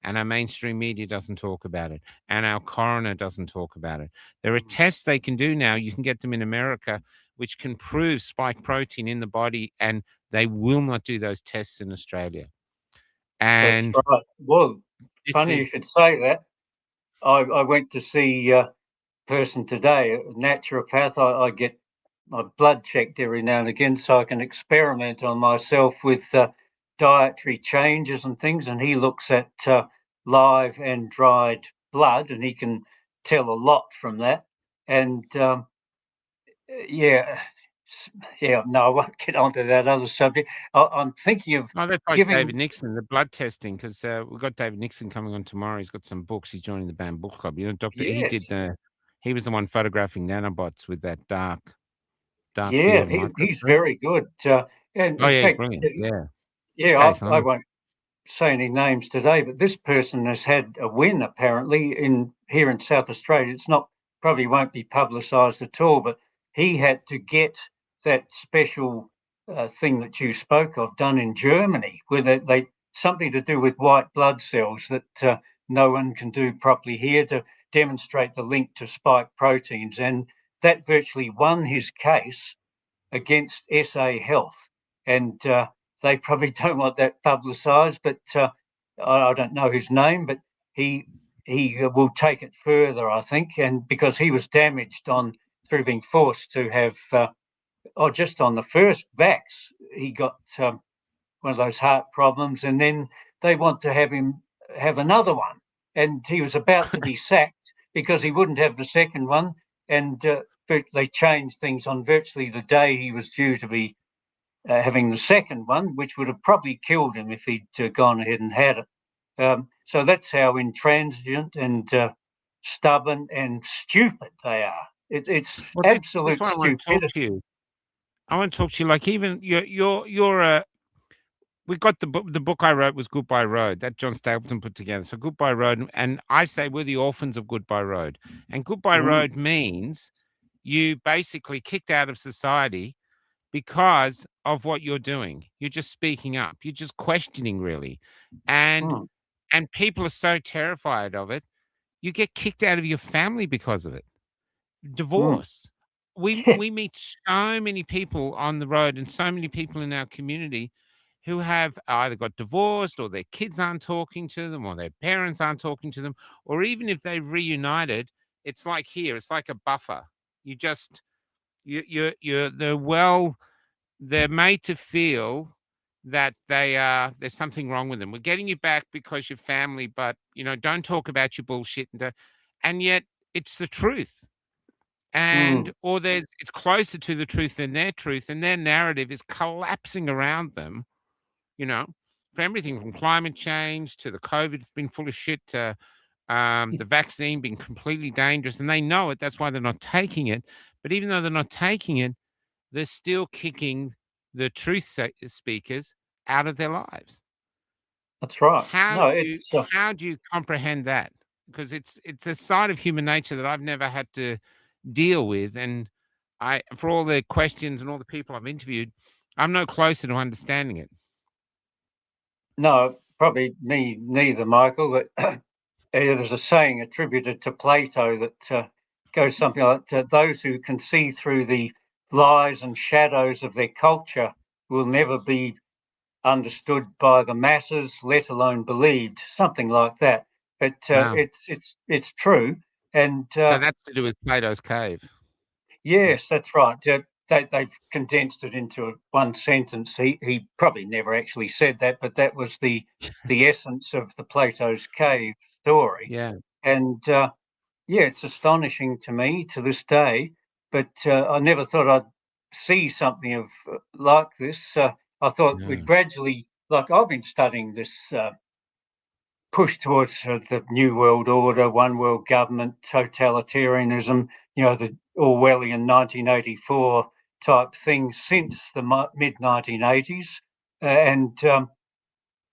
And our mainstream media doesn't talk about it. And our coroner doesn't talk about it. There are tests they can do now. You can get them in America, which can prove spike protein in the body. And they will not do those tests in Australia. And that's right. Well, funny you should say that. I went to see a person today, a naturopath. I get my blood checked every now and again so I can experiment on myself with dietary changes and things, and he looks at live and dried blood, and he can tell a lot from that. And yeah, no, I won't get onto that other subject. I'm thinking of that's like giving David Nixon, the blood testing, because we've got David Nixon coming on tomorrow. He's got some books. He's joining the Banned Book Club. You know, yes. He was the one photographing nanobots with that dark Yeah, field he's microscope. very good. And Oh in yeah, he's fact, brilliant. Yeah. yeah, Okay, I Simon. won't say any names today, but this person has had a win apparently here in South Australia. It's not probably won't be publicised at all, but he had to get that special thing that you spoke of done in Germany, where they something to do with white blood cells that no one can do properly here to demonstrate the link to spike proteins, and that virtually won his case against SA Health, and they probably don't want that publicised. But I don't know his name, but he will take it further, I think, and because he was damaged through being forced to have, just on the first vax, he got one of those heart problems, and then they want to have him have another one, and he was about to be sacked because he wouldn't have the second one, and they changed things on virtually the day he was due to be having the second one, which would have probably killed him if he'd gone ahead and had it. So that's how intransigent and stubborn and stupid they are. It's absolute This is why I want to talk to stupidity. you. I want to talk to you. Like, even you're a. We got the book I wrote was Goodbye Road, that John Stapleton put together. So Goodbye Road, and I say we're the orphans of Goodbye Road. And Goodbye Road means you basically kicked out of society because of what you're doing. You're just speaking up. You're just questioning, really. And people are so terrified of it. You get kicked out of your family because of it. Divorce. We meet so many people on the road and so many people in our community who have either got divorced, or their kids aren't talking to them, or their parents aren't talking to them, or even if they've reunited, it's like here, it's like a buffer. You just they're made to feel that there's something wrong with them. We're getting you back because you're family, but don't talk about your bullshit, and yet it's the truth. And or it's closer to the truth than their truth, and their narrative is collapsing around them. For everything from climate change to the COVID being full of shit to the vaccine being completely dangerous, and they know it. That's why they're not taking it. But even though they're not taking it, they're still kicking the truth speakers out of their lives. That's right. How do you comprehend that? Because it's a side of human nature that I've never had to deal with, and for all the questions and all the people I've interviewed, I'm no closer to understanding it. No, probably me neither, Michael. But there's a saying attributed to Plato that goes something like, those who can see through the lies and shadows of their culture will never be understood by the masses, let alone believed, something like that. But it's true. And so that's to do with Plato's cave. Yes, that's right. They've condensed it into one sentence. He probably never actually said that, but that was the essence of the Plato's cave story. Yeah. And it's astonishing to me to this day. But I never thought I'd see something like this. I thought we'd gradually, like I've been studying this push towards the New World Order, one world government, totalitarianism, the Orwellian 1984 type thing since the mid 1980s, and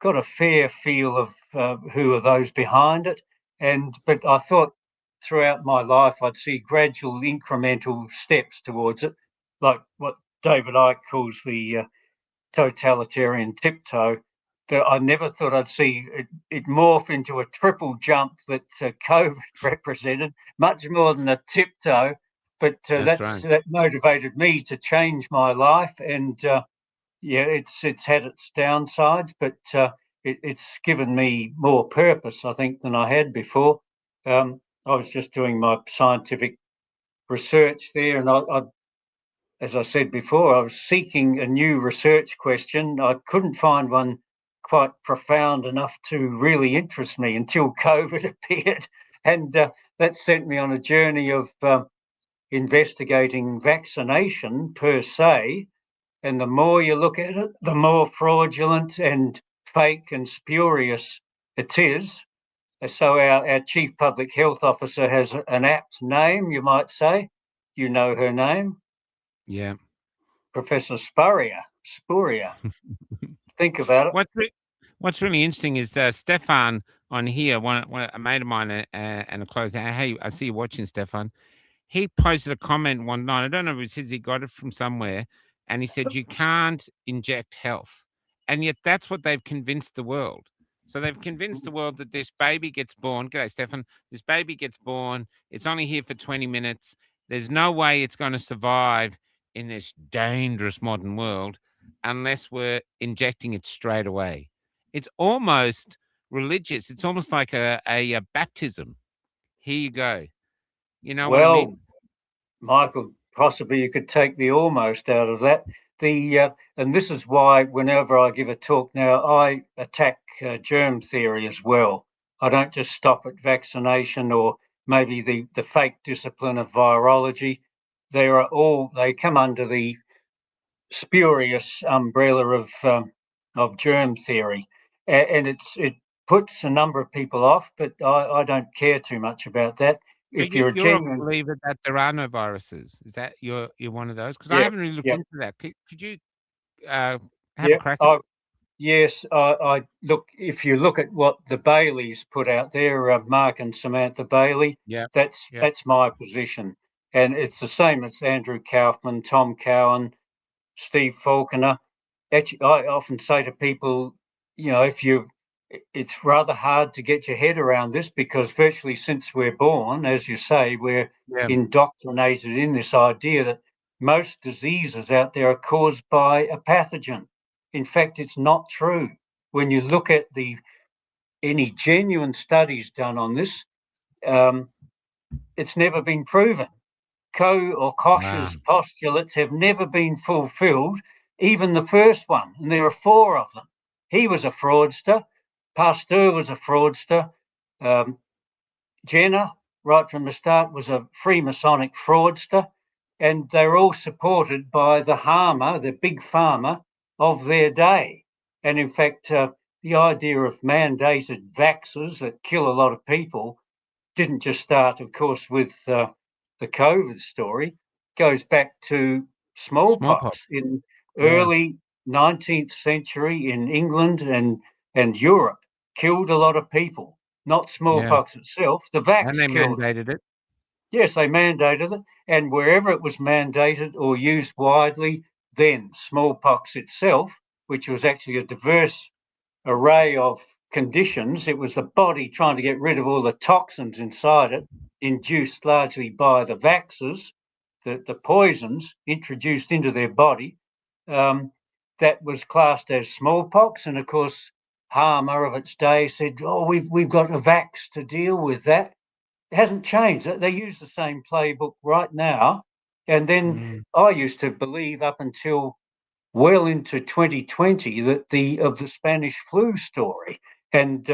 got a fair feel of who are those behind it. But I thought throughout my life I'd see gradual incremental steps towards it, like what David Icke calls the totalitarian tiptoe. But I never thought I'd see it morph into a triple jump that COVID represented, much more than a tiptoe. But that motivated me to change my life, and it's had its downsides, but it's given me more purpose, I think, than I had before. I was just doing my scientific research there, and as I said before, I was seeking a new research question. I couldn't find one quite profound enough to really interest me until COVID appeared. And that sent me on a journey of investigating vaccination per se. And the more you look at it, the more fraudulent and fake and spurious it is. So our Chief Public Health Officer has an apt name, you might say. You know her name? Yeah. Professor Spurrier. Think about it. What's really interesting is Stefan on here, a mate of mine and a close. Hey, I see you watching, Stefan. He posted a comment one night. I don't know if it was his. He got it from somewhere, and he said you can't inject health, and yet that's what they've convinced the world. So they've convinced the world that this baby gets born. G'day, Stefan. This baby gets born. It's only here for 20 minutes. There's no way it's going to survive in this dangerous modern world unless we're injecting it straight away. It's almost religious. It's almost like a baptism. Here you go. You know what I mean? Michael, possibly you could take the almost out of that. And this is why whenever I give a talk now, I attack germ theory as well. I don't just stop at vaccination or maybe the fake discipline of virology. They come under the spurious umbrella of germ theory, and it puts a number of people off. But I don't care too much about that. So If you're a genuine believer that there are no viruses, is that you're one of those? Because I haven't really looked into that. Could you have a crack at it? Yes, I look. If you look at what the Baileys put out there, Mark and Samantha Bailey, that's my position, and it's the same as Andrew Kaufman, Tom Cowan, Steve Faulkner. Actually, I often say to people, it's rather hard to get your head around this because virtually since we're born, as you say, we're indoctrinated in this idea that most diseases out there are caused by a pathogen. In fact, it's not true. When you look at any genuine studies done on this, it's never been proven. Koch's postulates have never been fulfilled, even the first one, and there are 4 of them. He was a fraudster. Pasteur was a fraudster. Jenner, right from the start, was a Freemasonic fraudster, and they're all supported by the big pharma of their day. And in fact, the idea of mandated vaxxers that kill a lot of people didn't just start, of course, with the COVID story. Goes back to smallpox in early 19th century in England and Europe. Killed a lot of people. Not smallpox itself. The vax and they killed mandated it. Yes, they mandated it, and wherever it was mandated or used widely, then smallpox itself, which was actually a diverse array of conditions, it was the body trying to get rid of all the toxins inside it, induced largely by the vaxxers, the poisons introduced into their body, that was classed as smallpox. And of course, Harmer of its day said, "Oh, we've got a vax to deal with that." It hasn't changed. They use the same playbook right now. And then I used to believe up until well into 2020 that the Spanish flu story. And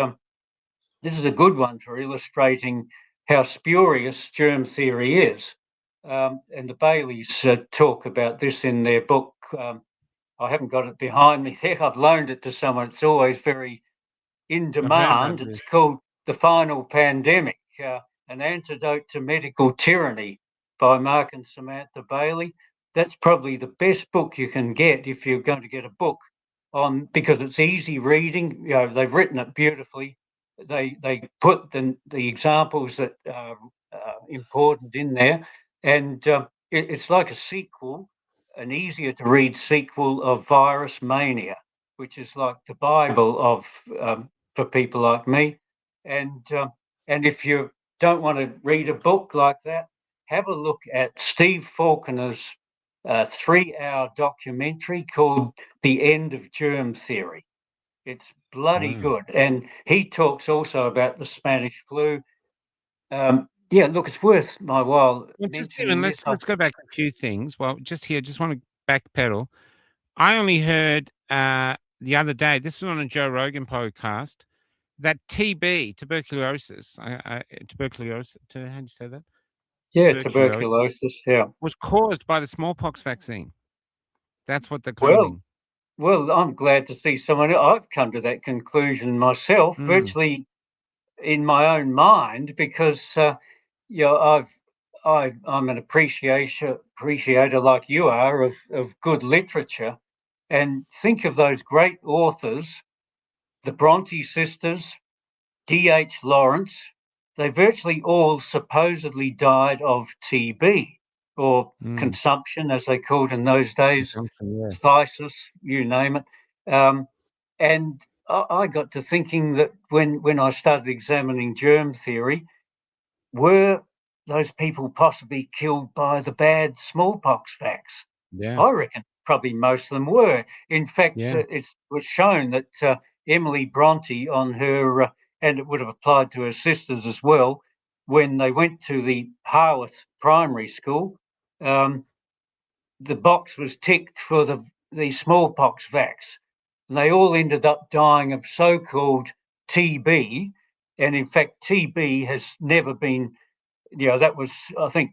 this is a good one for illustrating how spurious germ theory is. And the Baileys talk about this in their book. I haven't got it behind me there. I've loaned it to someone. It's always very in demand. It's called The Final Pandemic, An Antidote to Medical Tyranny by Mark and Samantha Bailey. That's probably the best book you can get if you're going to get a book on, because it's easy reading. They've written it beautifully. They put the examples that are important in there, and it's like a sequel, an easier to read sequel of Virus Mania, which is like the Bible of for people like me. And if you don't want to read a book like that, have a look at Steve Faulkner's 3-hour documentary called The End of Germ Theory. It's bloody good. And he talks also about the Spanish flu. Look, it's worth my while mentioning this. Let's go back a few things. Well, just want to backpedal. I only heard the other day. This was on a Joe Rogan podcast. That TB, tuberculosis, tuberculosis. How do you say that? Yeah, tuberculosis. Yeah, was caused by the smallpox vaccine. That's what they're claiming. Well, I'm glad to see someone. I've come to that conclusion myself, virtually in my own mind, because I'm an appreciator like you are of good literature, and think of those great authors, the Bronte sisters, D.H. Lawrence. They virtually all supposedly died of TB or consumption, as they called in those days, phthisis, you name it. And I got to thinking that when I started examining germ theory, were those people possibly killed by the bad smallpox vax? Yeah. I reckon probably most of them were. In fact, it was shown that Emily Bronte on her, and it would have applied to her sisters as well, when they went to the Harworth Primary School, the box was ticked for the smallpox vax. They all ended up dying of so-called TB, and in fact, TB has never been. That was, I think,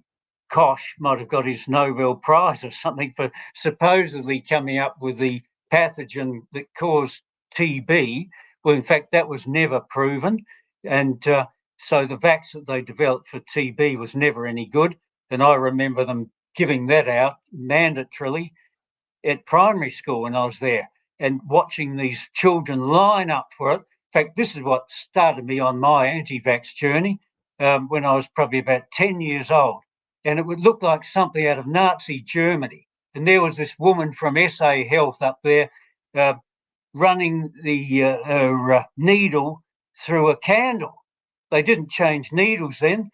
Koch might have got his Nobel Prize or something for supposedly coming up with the pathogen that caused TB. Well, in fact, that was never proven. And so the vax that they developed for TB was never any good. And I remember them giving that out mandatorily at primary school when I was there and watching these children line up for it. In fact, this is what started me on my anti-vax journey when I was probably about 10 years old. And it would look like something out of Nazi Germany. And there was this woman from SA Health up there running her needle through a candle. They didn't change needles then.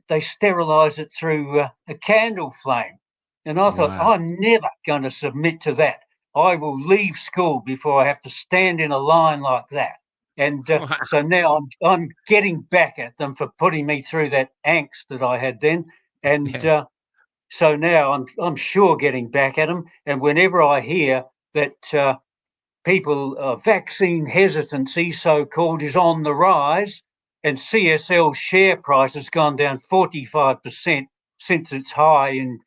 They sterilised it through a candle flame. And I thought, I'm never going to submit to that. I will leave school before I have to stand in a line like that. And so now I'm getting back at them for putting me through that angst that I had then. And so now I'm sure getting back at them. And whenever I hear that people vaccine hesitancy, so-called, is on the rise, and CSL share price has gone down 45% since its high in,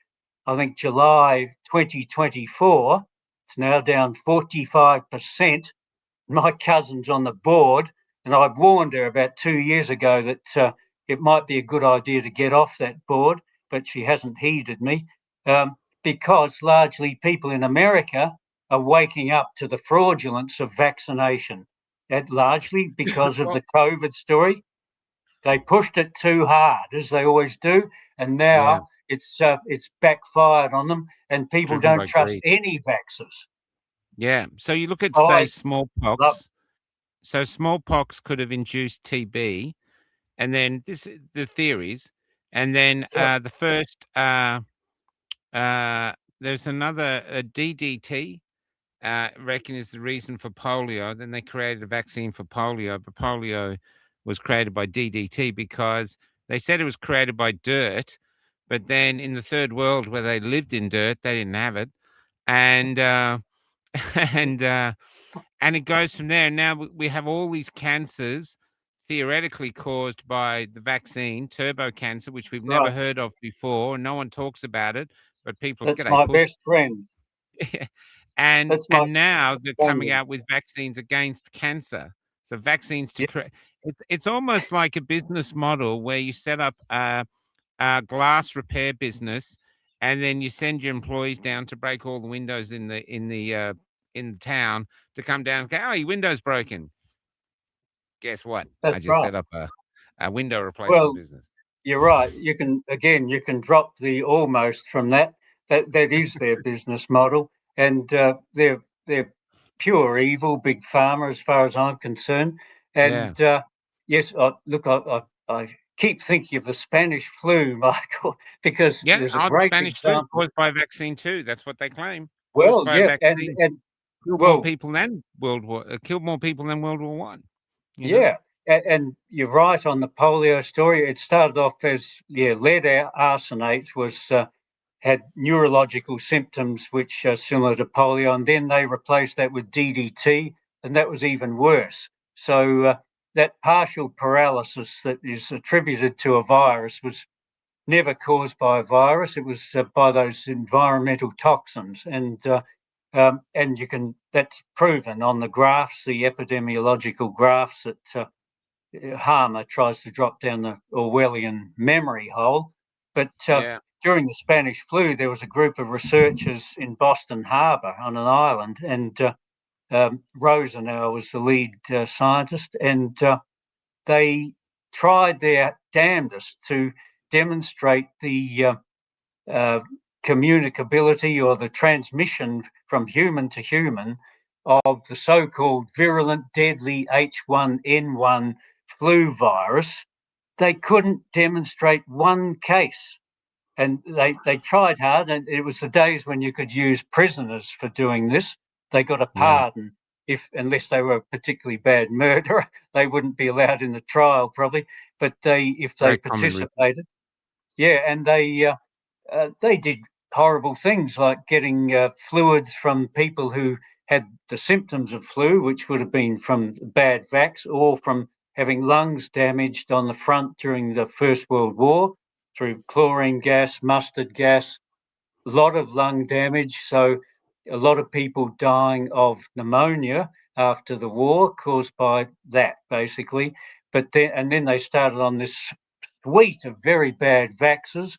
I think, July 2024. It's now down 45%. My cousin's on the board, and I warned her about 2 years ago that it might be a good idea to get off that board, but she hasn't heeded me because largely people in America are waking up to the fraudulence of vaccination, and largely because of the COVID story. They pushed it too hard, as they always do, and now it's backfired on them, and people don't trust any vaxxers. Yeah. So you look at, say, smallpox. So smallpox could have induced TB, and then the theories, and then the first there's another DDT. Reckon is the reason for polio. Then they created a vaccine for polio, but polio was created by DDT because they said it was created by dirt, but then in the third world where they lived in dirt, they didn't have it, and and it goes from there. Now we have all these cancers theoretically caused by the vaccine, turbo cancer, which we've never heard of before. No one talks about it, but people. That's my best friend. And now they're coming out with vaccines against cancer. So vaccines to create. It's almost like a business model where you set up a glass repair business, and then you send your employees down to break all the windows in the town to come down and go, oh, your window's broken. Guess what? I just set up a window replacement business. You're right. You can drop the almost from that. That is their business model, and they're pure evil, big pharma, as far as I'm concerned. And yes, look, I keep thinking of the Spanish flu, Michael, because there's a great Spanish example flu caused by vaccine too. That's what they claim. Well, yeah, and killed more people than World War One. Yeah, and you're right on the polio story. It started off as lead arsenate was had neurological symptoms which are similar to polio, and then they replaced that with DDT, and that was even worse. So that partial paralysis that is attributed to a virus was never caused by a virus. It was by those environmental toxins, and you can, that's proven on the graphs, the epidemiological graphs that Harmer tries to drop down the Orwellian memory hole. But during the Spanish flu, there was a group of researchers in Boston Harbour on an island, and Rosenauer was the lead scientist, and they tried their damnedest to demonstrate the communicability or the transmission from human to human of the so-called virulent deadly H1N1 flu virus. They couldn't demonstrate one case. And they tried hard, and it was the days when you could use prisoners for doing this. They got a pardon unless they were a particularly bad murderer. They wouldn't be allowed in the trial probably. But if they participated, and they did horrible things like getting fluids from people who had the symptoms of flu, which would have been from bad vax or from having lungs damaged on the front during the First World War through chlorine gas, mustard gas, a lot of lung damage. So a lot of people dying of pneumonia after the war caused by that, basically. But then they started on this suite of very bad vaxes,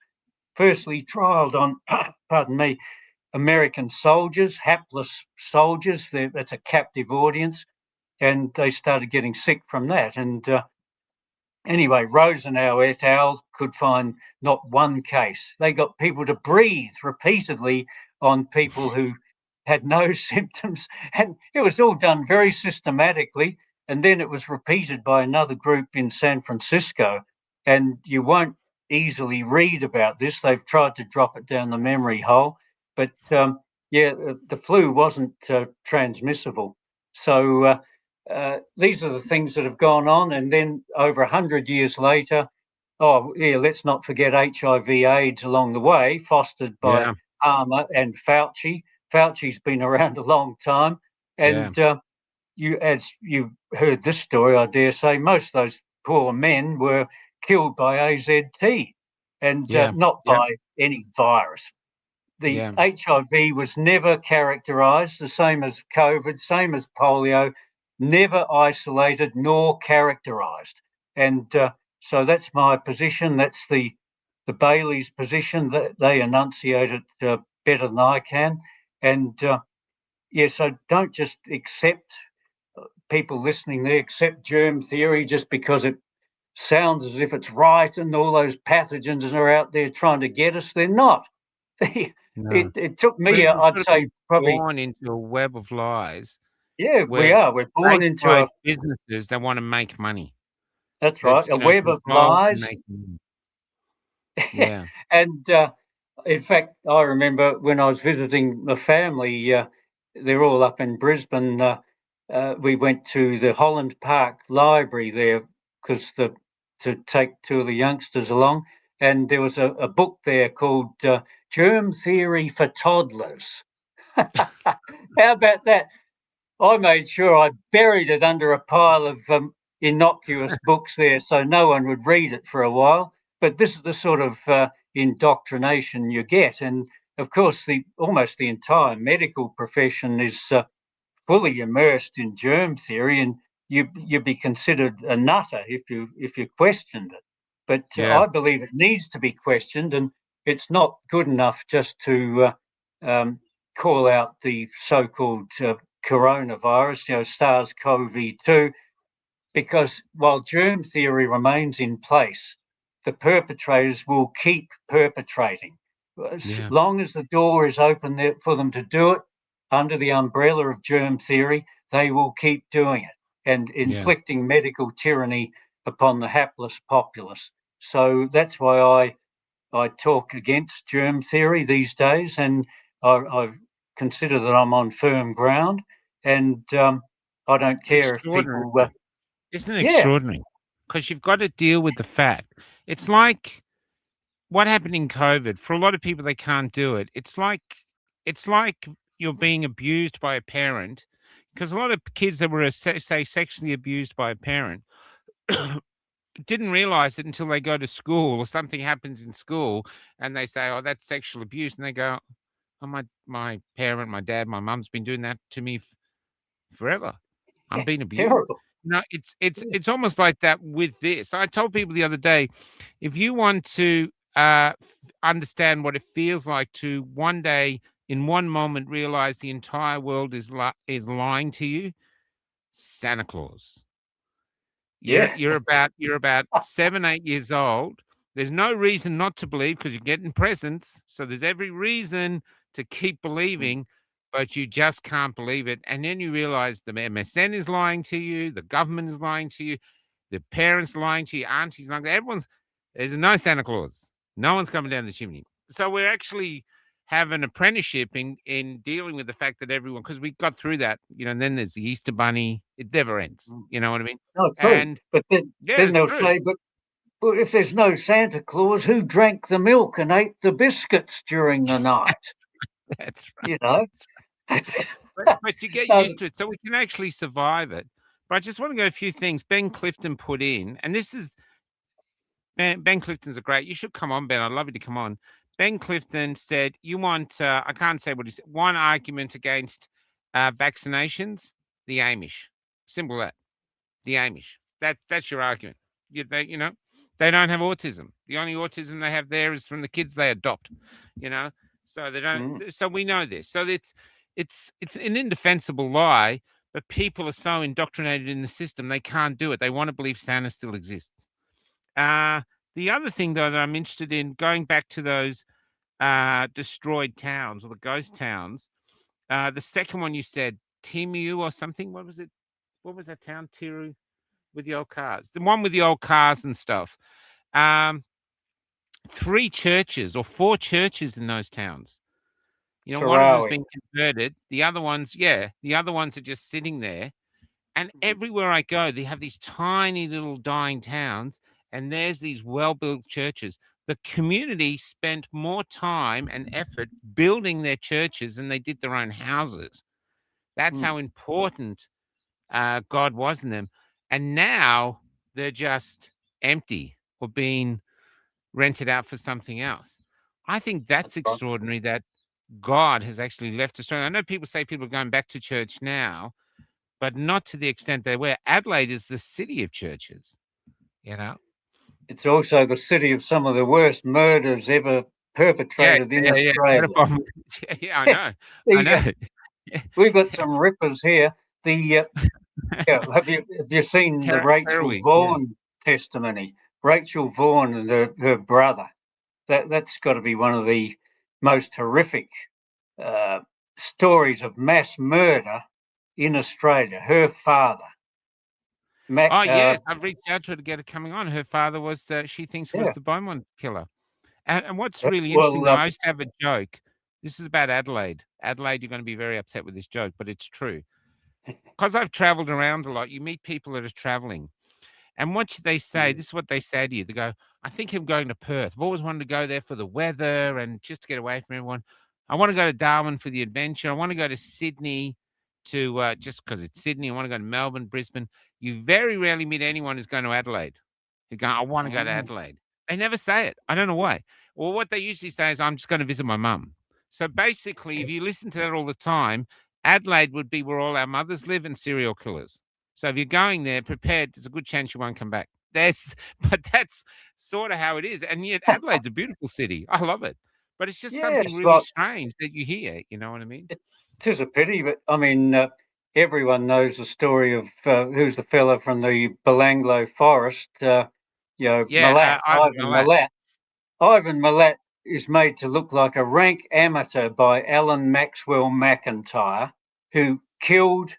firstly trialled on, pardon me, American soldiers, hapless soldiers. That's a captive audience. And they started getting sick from that. And anyway, Rosenauer et al. Could find not one case. They got people to breathe repeatedly on people who had no symptoms. And it was all done very systematically. And then it was repeated by another group in San Francisco. And you won't easily read about this. They've tried to drop it down the memory hole. But the flu wasn't transmissible. So these are the things that have gone on. And then over 100 years later, let's not forget HIV/AIDS along the way, fostered by Harmer and Fauci. Fauci's been around a long time. And as you heard this story, I dare say, most of those poor men were killed by AZT and not by any virus. The HIV was never characterized, the same as COVID, same as polio, never isolated nor characterized. And so that's my position. That's the Bailey's position. That they enunciate it better than I can. And so don't just accept, people listening there, accept germ theory just because it sounds as if it's right and all those pathogens are out there trying to get us. They're not. It took me, I'd say, probably born into a web of lies. Yeah, we are. We're born into businesses that want to make money. That's right. A web of lies. Yeah. And in fact, I remember when I was visiting the family, they're all up in Brisbane. We went to the Holland Park Library there because to take two of the youngsters along. And there was a book there called Germ Theory for Toddlers. How about that? I made sure I buried it under a pile of innocuous books there so no one would read it for a while. But this is the sort of indoctrination you get. And of course, almost the entire medical profession is fully immersed in germ theory, and you'd be considered a nutter if you questioned it. But I believe it needs to be questioned, and it's not good enough just to call out the so-called coronavirus, SARS-CoV-2, because while germ theory remains in place, the perpetrators will keep perpetrating. As long as the door is open there for them to do it under the umbrella of germ theory, they will keep doing it and inflicting medical tyranny upon the hapless populace. So that's why I talk against germ theory these days, and I consider that I'm on firm ground, and I don't care if people... Isn't it extraordinary? Because you've got to deal with the fact. It's like what happened in COVID, for a lot of people, they can't do it. It's like you're being abused by a parent, because a lot of kids that were, say, sexually abused by a parent didn't realize it until they go to school or something happens in school and they say, "Oh, that's sexual abuse." And they go, "Oh, my parent, my dad, my mum's been doing that to me forever. I'm Yeah, being abused." terrible. No, it's it's Yeah. it's almost like that with this. I told people the other day, if you want to understand what it feels like to one day in one moment realize the entire world is lying to you, Santa Claus. Yeah. You're about 7, 8 years old. There's no reason not to believe because you're getting presents, so there's every reason to keep Mm, believing, but you just can't believe it, and then you realize the MSN is lying to you, the government is lying to you, the parents lying to you, aunties lying, everyone's there's no Santa Claus. No one's coming down the chimney. So we're actually have an apprenticeship in dealing with the fact that everyone, because we got through that, and then there's the Easter Bunny. It never ends. mm. You know what I mean? No, true. And But then, yeah, then it's they'll true. say, but if there's no Santa Claus, who drank the milk and ate the biscuits during the night? That's right. You know? But you get No, used to it, so we can actually survive it. But I just want to go a few things Ben Clifton put in, and this is Ben Clifton's a great. You should come on, Ben. I'd love you to come on. Ben Clifton said, "You want? I can't say what he said. One argument against vaccinations: the Amish. Simple as that. The Amish. That's your argument. They don't have autism. The only autism they have there is from the kids they adopt. You know, so they mm, don't. So we know this. So it's an indefensible lie, but people are so indoctrinated in the system they can't do it. They want to believe Santa still exists. Uh, the other thing, though, that I'm interested in, going back to those destroyed towns or the ghost towns, the second one you said, Timu or something. What was it? What was that town? Tiru with the old cars. The one with the old cars and stuff. Um, 3 churches or 4 churches in those towns. One of them's Tarawi. been converted. The other ones, yeah, the other ones are just sitting there. And Mm, everywhere I go, they have these tiny little dying towns, and there's these well-built churches. The community spent more time and effort building their churches than they did their own houses. That's mm. how important God was in them. And now they're just empty or being rented out for something else. I think That's that's right. extraordinary that God has actually left Australia. I know people say people are going back to church now, but not to the extent they were. Adelaide is the city of churches, you know? It's also the city of some of the worst murders ever Yeah, perpetrated in yeah, yeah. What Australia. about yeah, I know. I The, know. Yeah. we've got some rippers here. The Yeah, have you seen the Where are Rachel we? Yeah. Vaughan testimony? Rachel Vaughan and her brother. That's got to be one of the most horrific uh, stories of mass murder in Australia. Her father, Mac. Oh, yes, I've reached out to her to get her coming on. Her father was she thinks was Yeah. the Beaumont killer. And what's really interesting, Well, though, I used to have a joke. This is about Adelaide. Adelaide, you're gonna be very upset with this joke, but it's true. Because 'Cause I've traveled around a lot, you meet people that are traveling. And what they say, mm, this is what they say to you. They go, I think I'm going to Perth. I've always wanted to go there for the weather and just to get away from everyone. I want to go to Darwin for the adventure. I want to go to Sydney to just because it's Sydney. I want to go to Melbourne, Brisbane. You very rarely meet anyone who's going to Adelaide. They go, I want to go to mm, Adelaide. They never say it. I don't know why. Well, what they usually say is, I'm just going to visit my mum. So basically, if you listen to that all the time, Adelaide would be where all our mothers live and serial killers. So if you're going there prepared, there's a good chance you won't come back. But that's sort of how it is. And yet Adelaide's a beautiful city. I love it. But it's just something yes, really well, strange that you hear, you know what I mean? it is a pity, but I mean, everyone knows the story of who's the fella from the Belanglo forest. Yeah, Malat, Ivan Ivan Milat. Malat. Ivan Milat is made to look like a rank amateur by Alan Maxwell McIntyre, who killed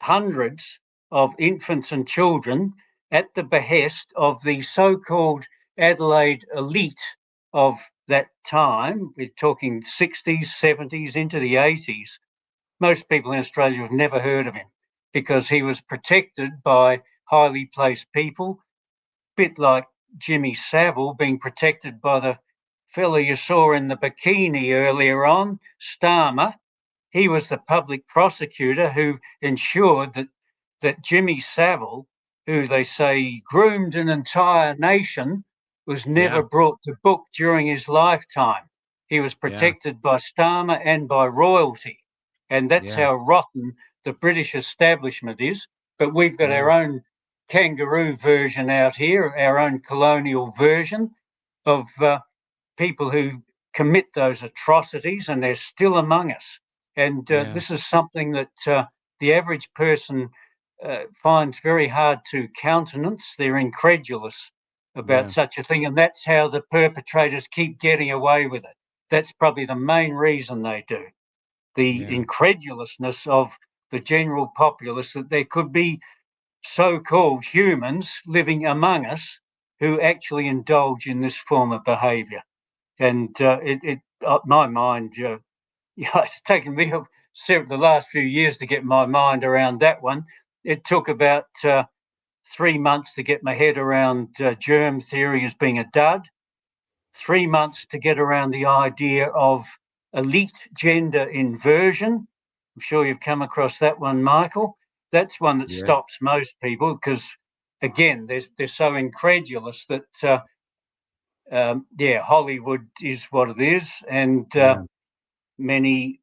hundreds of infants and children at the behest of the so called Adelaide elite of that time. We're talking 60s, 70s, into the 80s. Most people in Australia have never heard of him because he was protected by highly placed people, bit like Jimmy Savile being protected by the fella you saw in the bikini earlier on, Starmer. He was the public prosecutor who ensured that Jimmy Savile, who they say groomed an entire nation, was never brought to book during his lifetime. He was protected by Starmer and by royalty. And that's how rotten the British establishment is. But we've got our own kangaroo version out here, our own colonial version of people who commit those atrocities, and they're still among us. And this is something that the average person finds very hard to countenance. They're incredulous about such a thing, and that's how the perpetrators keep getting away with it. That's probably the main reason they do. The incredulousness of the general populace that there could be so-called humans living among us who actually indulge in this form of behaviour. And my mind, it's taken me the last few years to get my mind around that one. It took about 3 months to get my head around germ theory as being a dud, 3 months to get around the idea of elite gender inversion. I'm sure you've come across that one, Michael. That's one that stops most people because, again, they're so incredulous that, Hollywood is what it is. And many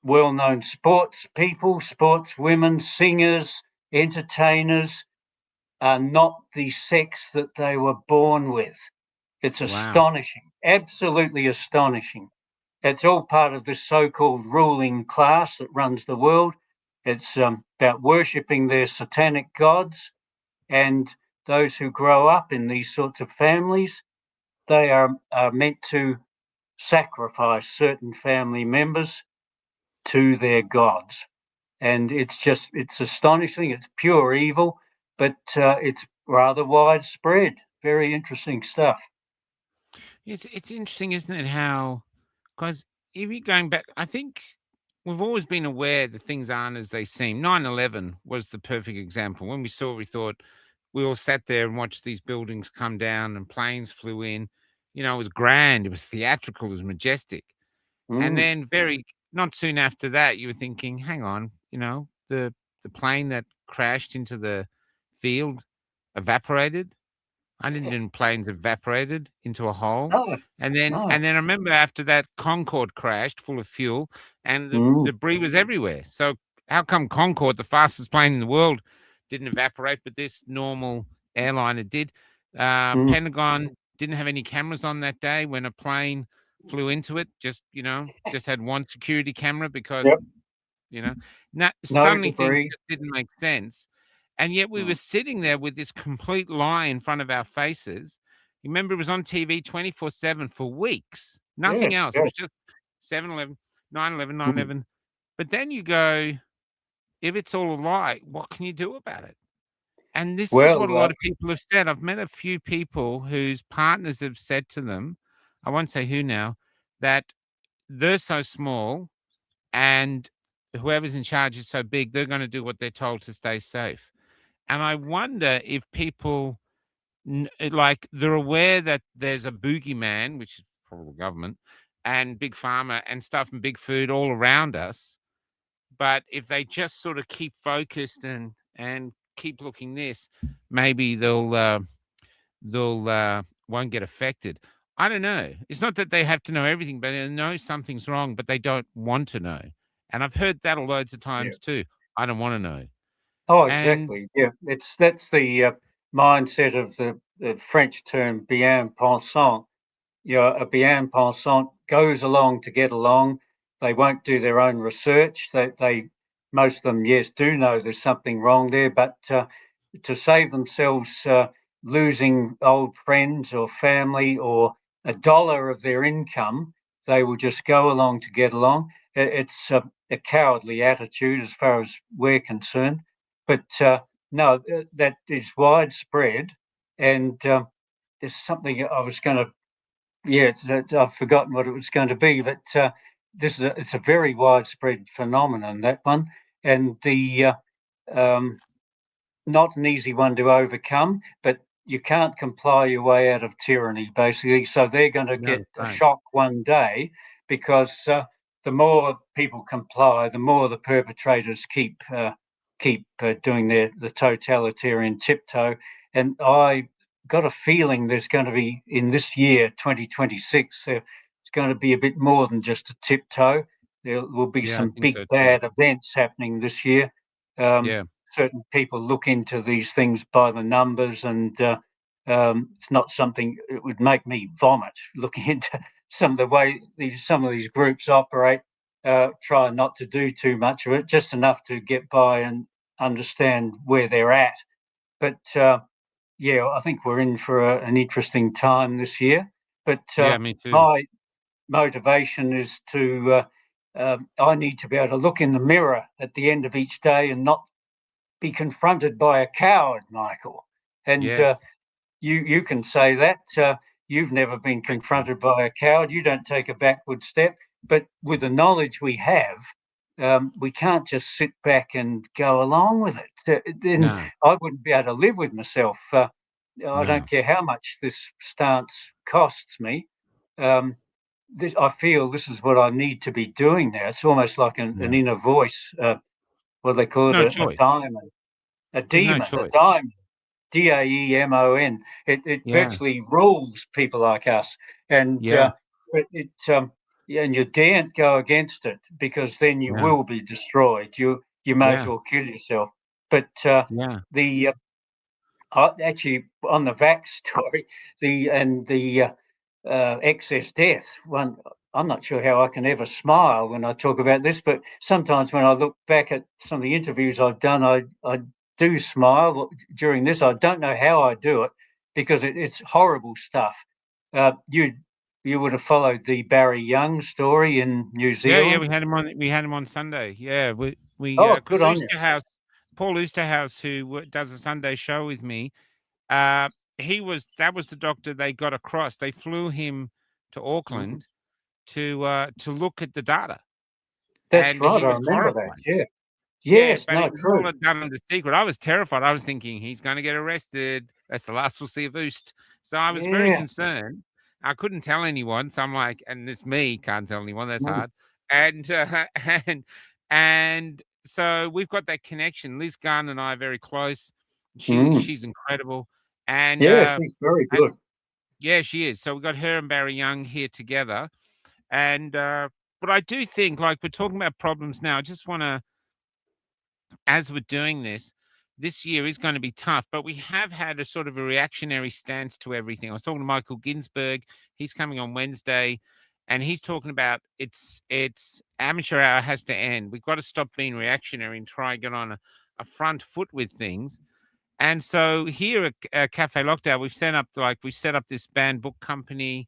well-known sports people, sportswomen, singers, entertainers are not the sex that they were born with. It's astonishing, absolutely astonishing. It's all part of this so-called ruling class that runs the world. It's about worshipping their satanic gods, and those who grow up in these sorts of families, they are meant to sacrifice certain family members to their gods. And it's astonishing. It's pure evil, but it's rather widespread. Very interesting stuff. It's interesting, isn't it? How, because if you're going back, I think we've always been aware that things aren't as they seem. 9/11 was the perfect example. When we saw, we thought, we all sat there and watched these buildings come down and planes flew in. You know, it was grand, it was theatrical, it was majestic. And then not soon after that, you were thinking, hang on, the plane that crashed into the field evaporated. London planes evaporated into a hole. And then I remember after that Concorde crashed full of fuel and the debris was everywhere. So how come Concorde, the fastest plane in the world, didn't evaporate, but this normal airliner did? Pentagon didn't have any cameras on that day when a plane flew into it. Just had one security camera because suddenly things just didn't make sense. And yet we were sitting there with this complete lie in front of our faces. You remember it was on TV 24/7 for weeks. Nothing else. It was just 7/11, 9/11, 9/11. But then you go, if it's all a lie, what can you do about it? And this is what a lot of people have said. I've met a few people whose partners have said to them, I won't say who now, that they're so small and whoever's in charge is so big, they're going to do what they're told to stay safe. And I wonder if people, they're aware that there's a boogeyman, which is probably the government, and big pharma and stuff and big food all around us. But if they just sort of keep focused and keep looking this, maybe they'll won't get affected. I don't know. It's not that they have to know everything, but they know something's wrong, but they don't want to know. And I've heard that loads of times too. I don't want to know. Oh, exactly. That's the mindset of the French term bien pensant. A bien pensant goes along to get along. They won't do their own research. They most of them, yes, do know there's something wrong there, but to save themselves losing old friends or family or $1 of their income, they will just go along to get along. It's a cowardly attitude as far as we're concerned. But no, that is widespread. And there's something I was going to, I've forgotten what it was going to be, but it's a very widespread phenomenon, that one. And the not an easy one to overcome, but you can't comply your way out of tyranny, basically. So they're going to get a shock one day, because the more people comply, the more the perpetrators keep doing the totalitarian tiptoe. And I got a feeling there's going to be, in this year 2026, it's going to be a bit more than just a tiptoe. There will be some big bad events happening this year. Certain people look into these things by the numbers, and it's not something, it would make me vomit looking into some of the way some of these groups operate. Try not to do too much of it, just enough to get by and understand where they're at. But yeah, I think we're in for an interesting time this year. But me too. My motivation is to I need to be able to look in the mirror at the end of each day and not be confronted by a coward, Michael. And you can say that. You've never been confronted by a coward. You don't take a backward step. But with the knowledge we have, we can't just sit back and go along with it. Then I wouldn't be able to live with myself. I don't care how much this stance costs me. I feel this is what I need to be doing now. It's almost like an inner voice. What they call it, a diamond, a demon, a diamond, Daemon. It virtually rules people like us, and but it and you daren't go against it, because then you will be destroyed. You may as well kill yourself. But actually, on the vax story, the excess death one, I'm not sure how I can ever smile when I talk about this, but sometimes when I look back at some of the interviews I've done, I do smile during this. I don't know how I do it, because it's horrible stuff. You would have followed the Barry Young story in New Zealand. Yeah, we had him on. We had him on Sunday. Yeah, we good on you. Paul Oosterhouse, who does a Sunday show with me, that was the doctor they got across. They flew him to Auckland to look at the data. That's right. I remember that. Yeah. Yes, but no, it was true. all done under secret. I was terrified. I was thinking he's going to get arrested. That's the last we'll see of Oost. So I was very concerned. I couldn't tell anyone. So I'm like, and this me can't tell anyone. That's hard. And so we've got that connection. Liz Gunn and I are very close. She's incredible. And she's very good. She is. So we've got her and Barry Young here together. And but I do think, like, we're talking about problems now. I just want to, as we're doing this year is going to be tough, but we have had a sort of a reactionary stance to everything. I was talking to Michael Ginsberg. He's coming on Wednesday, and he's talking about it's amateur hour has to end. We've got to stop being reactionary and try and get on a front foot with things. And so here at Cafe Lockdown, we've set up this banned book company,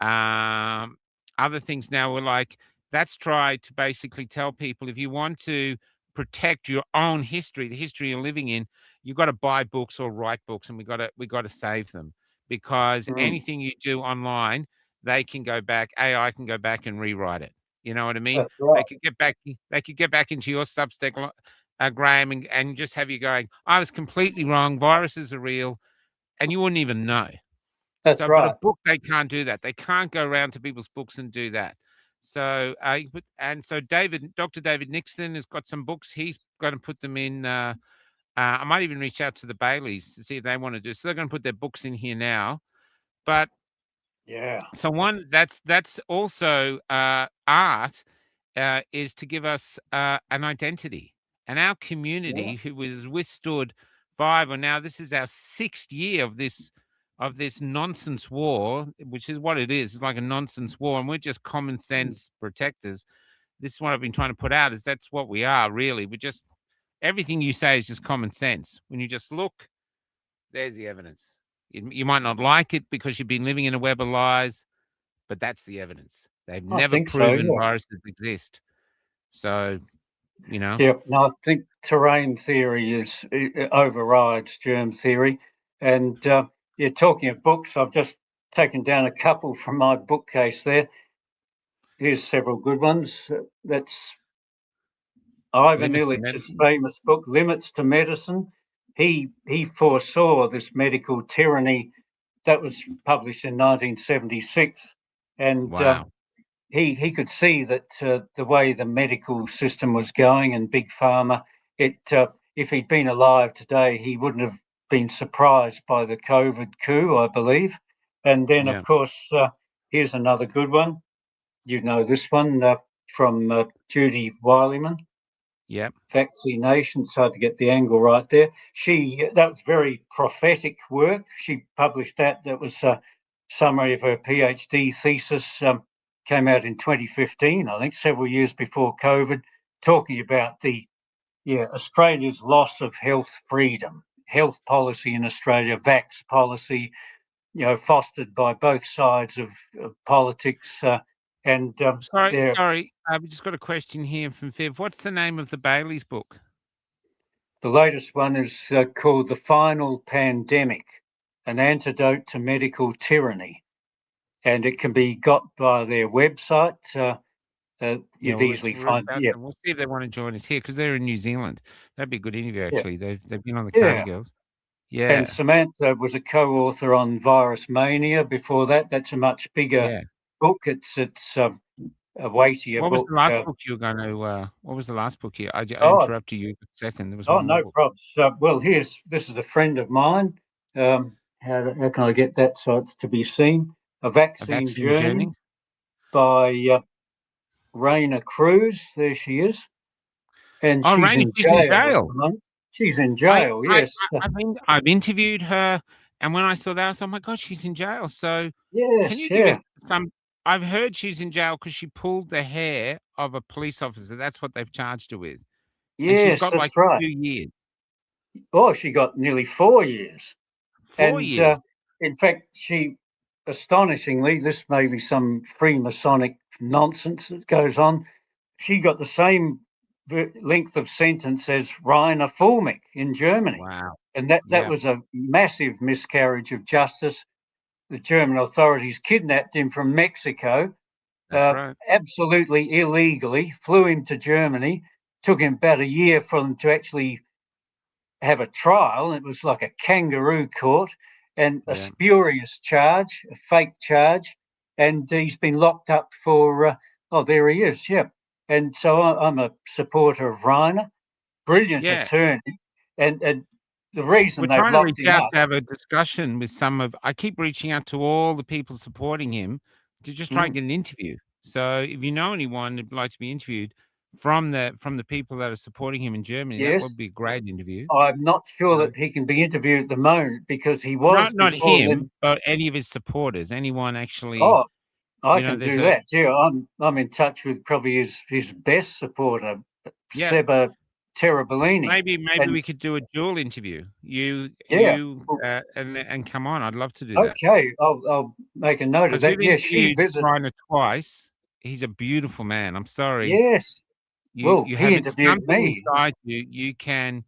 other things now. We're like, that's try to basically tell people, if you want to protect your own history, the history you're living in, you've got to buy books or write books, and we got to save them, because anything you do online, they can go back, AI can go back and rewrite it. You know what I mean? Right. They could get back into your Substack, Graham, and just have you going, I was completely wrong, viruses are real, and you wouldn't even know. That's right. But a book, they can't do that. They can't go around to people's books and do that. So, so Dr. David Nixon has got some books. He's going to put them in. I might even reach out to the Baileys to see if they want to do. So they're going to put their books in here now. But so that's also art is to give us an identity, and our community who has withstood 5, or now this is our 6th year of this nonsense war, which is what it is. It's like a nonsense war, and we're just common sense protectors. This is what I've been trying to put out, is that's what we are, really. We're just, everything you say is just common sense. When you just look, there's the evidence. You might not like it because you've been living in a web of lies, but that's the evidence. They've never proven viruses exist. So, you know. Yeah, no, I think terrain theory overrides germ theory. And you're talking of books. I've just taken down a couple from my bookcase there. Here's several good ones. That's Ivan Illich's famous book, Limits to Medicine, he foresaw this medical tyranny that was published in 1976, and Wow. he could see that the way the medical system was going and big pharma, if he'd been alive today, he wouldn't have been surprised by the COVID coup, I believe. And then, Yeah. of course, here's another good one. You know this one from Judy Wileman. Yep. Vaccination. It's hard to get the angle right there. That was very prophetic work. She published that. That was a summary of her PhD thesis. Came out in 2015, I think, several years before COVID, talking about Australia's loss of health freedom, health policy in Australia, vax policy, fostered by both sides of politics. Sorry. I've just got a question here from Viv. What's the name of the Bailey's book? The latest one is called The Final Pandemic, an Antidote to Medical Tyranny. And it can be got by their website. You'd easily find. Yeah. We'll see if they want to join us here because they're in New Zealand. That'd be a good interview, actually. Yeah. They've been on the Carter Girls. Yeah. And Samantha was a co-author on Virus Mania before that. That's a much bigger book. It's a weightier book. What was the last book you were going to? What was the last book here? I interrupted you for a second. There was one no book. problems. Well, this is a friend of mine. How can I get that so it's to be seen? A Vaccine Journey by Raina Cruz. There she is. And she's in jail. She's in jail, yes. I've interviewed her, and when I saw that, I thought, oh my God, she's in jail. So yes, can you give us some? I've heard she's in jail because she pulled the hair of a police officer. That's what they've charged her with. Yes, and she's got that's like right. 2 years. Oh, she got nearly 4 years. 4 years. In fact, astonishingly, this may be some Freemasonic nonsense that goes on. She got the same length of sentence as Rainer Fulmick in Germany. Wow. And that was a massive miscarriage of justice. The German authorities kidnapped him from Mexico, absolutely illegally, flew him to Germany, took him about a year for them to actually have a trial. It was like a kangaroo court and a spurious charge, a fake charge. And he's been locked up for, there he is, And so I'm a supporter of Rainer, brilliant attorney. And the reason they've locked him up. To have a discussion with I keep reaching out to all the people supporting him to just try and get an interview. So if you know anyone that'd like to be interviewed from the people that are supporting him in Germany, that would be a great interview. I'm not sure that he can be interviewed at the moment because he was not him, but any of his supporters, anyone actually. Oh, I can do that. Yeah, I'm in touch with probably his best supporter, Seba Terabellini. Maybe we could do a dual interview. You and come on. I'd love to do that. Okay, I'll make a note of that. Yeah, she visited Rainer twice. He's a beautiful man. I'm sorry. Yes. You he have interviewed me. Inside you can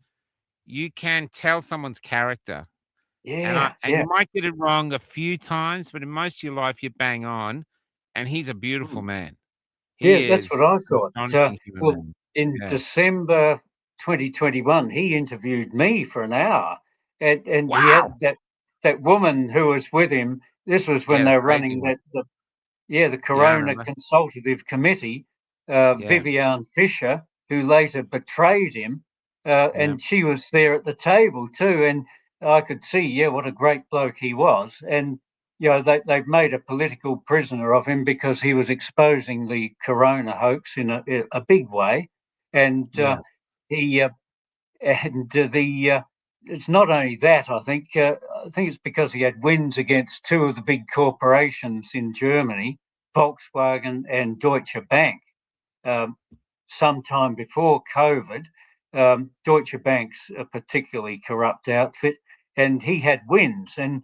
tell someone's character. Yeah. And you might get it wrong a few times, but in most of your life you bang on. And he's a beautiful man. That's what I thought. In December 2021, he interviewed me for an hour, and he had that woman who was with him. This was when they were running the Corona Consultative Committee. Viviane Fischer, who later betrayed him, and she was there at the table too. And I could see, what a great bloke he was. And they've made a political prisoner of him because he was exposing the Corona hoax in a big way. And it's not only that. I think it's because he had wins against two of the big corporations in Germany, Volkswagen and Deutsche Bank. Sometime before COVID, Deutsche Bank's a particularly corrupt outfit, and he had wins. And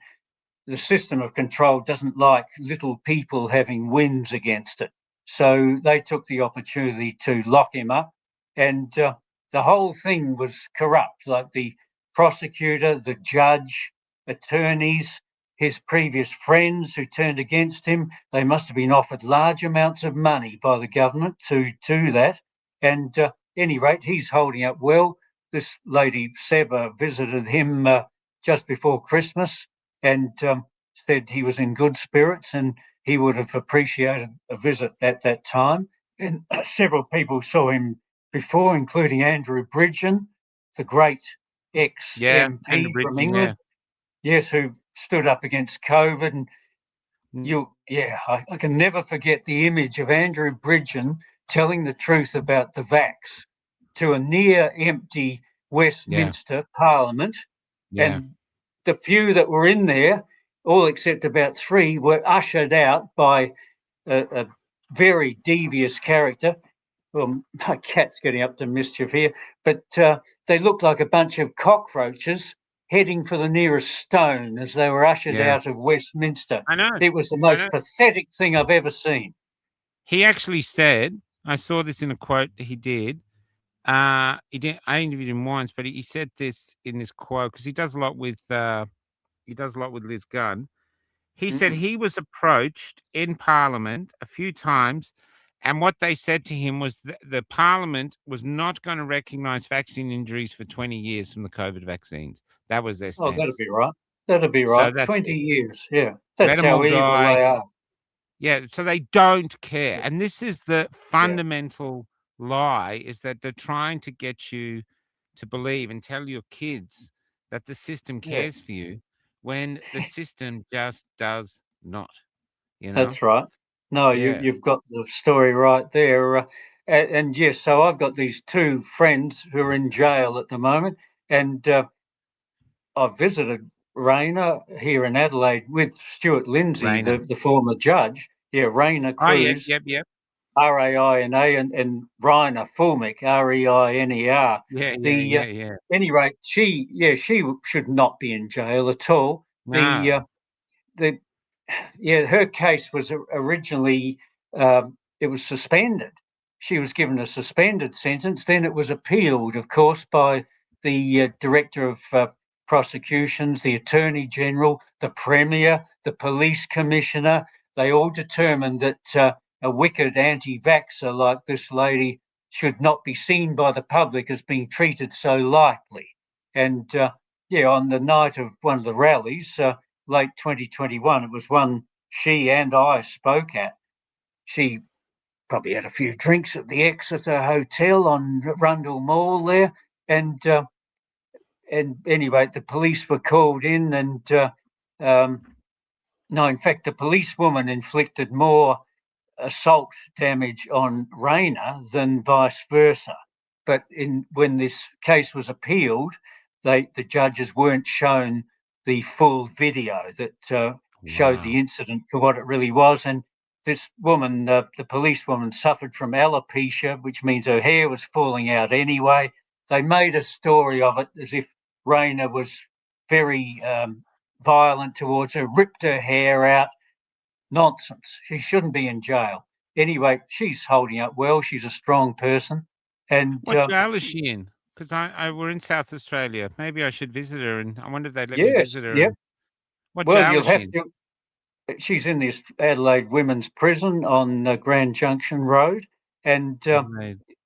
the system of control doesn't like little people having wins against it. So they took the opportunity to lock him up. And the whole thing was corrupt, like the prosecutor, the judge, attorneys, his previous friends who turned against him. They must have been offered large amounts of money by the government to do that. And at any rate, he's holding up well. this lady Seba visited him just before Christmas and said he was in good spirits and he would have appreciated a visit at that time. And several people saw him before, including Andrew Bridgen, the great ex-MP from England. Yes, who stood up against COVID. And I can never forget the image of Andrew Bridgen telling the truth about the vax to a near empty Westminster Parliament. And the few that were in there, all except about 3, were ushered out by a very devious character. Well, my cat's getting up to mischief here, but they looked like a bunch of cockroaches heading for the nearest stone as they were ushered out of Westminster. I know. It was the most pathetic thing I've ever seen. He actually said, I saw this in a quote he did. I interviewed him once, but he said this in this quote because he does a lot with Liz Gunn. He said he was approached in Parliament a few times, and what they said to him was the Parliament was not going to recognise vaccine injuries for 20 years from the COVID vaccines. That was their stance. Oh, that'd be right. That'd be right. So 20 years, yeah. That's how evil they are. Yeah, so they don't care. And this is the fundamental lie, is that they're trying to get you to believe and tell your kids that the system cares for you when the system just does not. You know? That's right. No, you've got the story right there. And yes, so I've got these 2 friends who are in jail at the moment, and I've visited Raina here in Adelaide with Stuart Lindsay, the former judge. Yeah, Raina Cruz. Yep. Raina and Rainer Fulmick, Reiner. Yeah. Any rate, she should not be in jail at all. No. Her case was originally it was suspended. She was given a suspended sentence. Then it was appealed, of course, by the director of prosecutions, the attorney general, the premier, the police commissioner. They all determined that a wicked anti-vaxxer like this lady should not be seen by the public as being treated so lightly. And on the night of one of the rallies, late 2021, it was one she and I spoke at. She probably had a few drinks at the Exeter Hotel on Rundle Mall there, and anyway, the police were called in, and in fact, the policewoman inflicted more assault damage on Raina than vice versa. But when this case was appealed, the judges weren't shown the full video that showed the incident for what it really was. And this woman, the policewoman, suffered from alopecia, which means her hair was falling out anyway. They made a story of it as if Raina was very violent towards her, ripped her hair out. Nonsense. She shouldn't be in jail. Anyway, she's holding up well. She's a strong person. And what jail is she in? Because we're in South Australia. Maybe I should visit her, and I wonder if they'd let me visit her. Yeah. What jail is she in? She's in the Adelaide Women's Prison on Grand Junction Road, and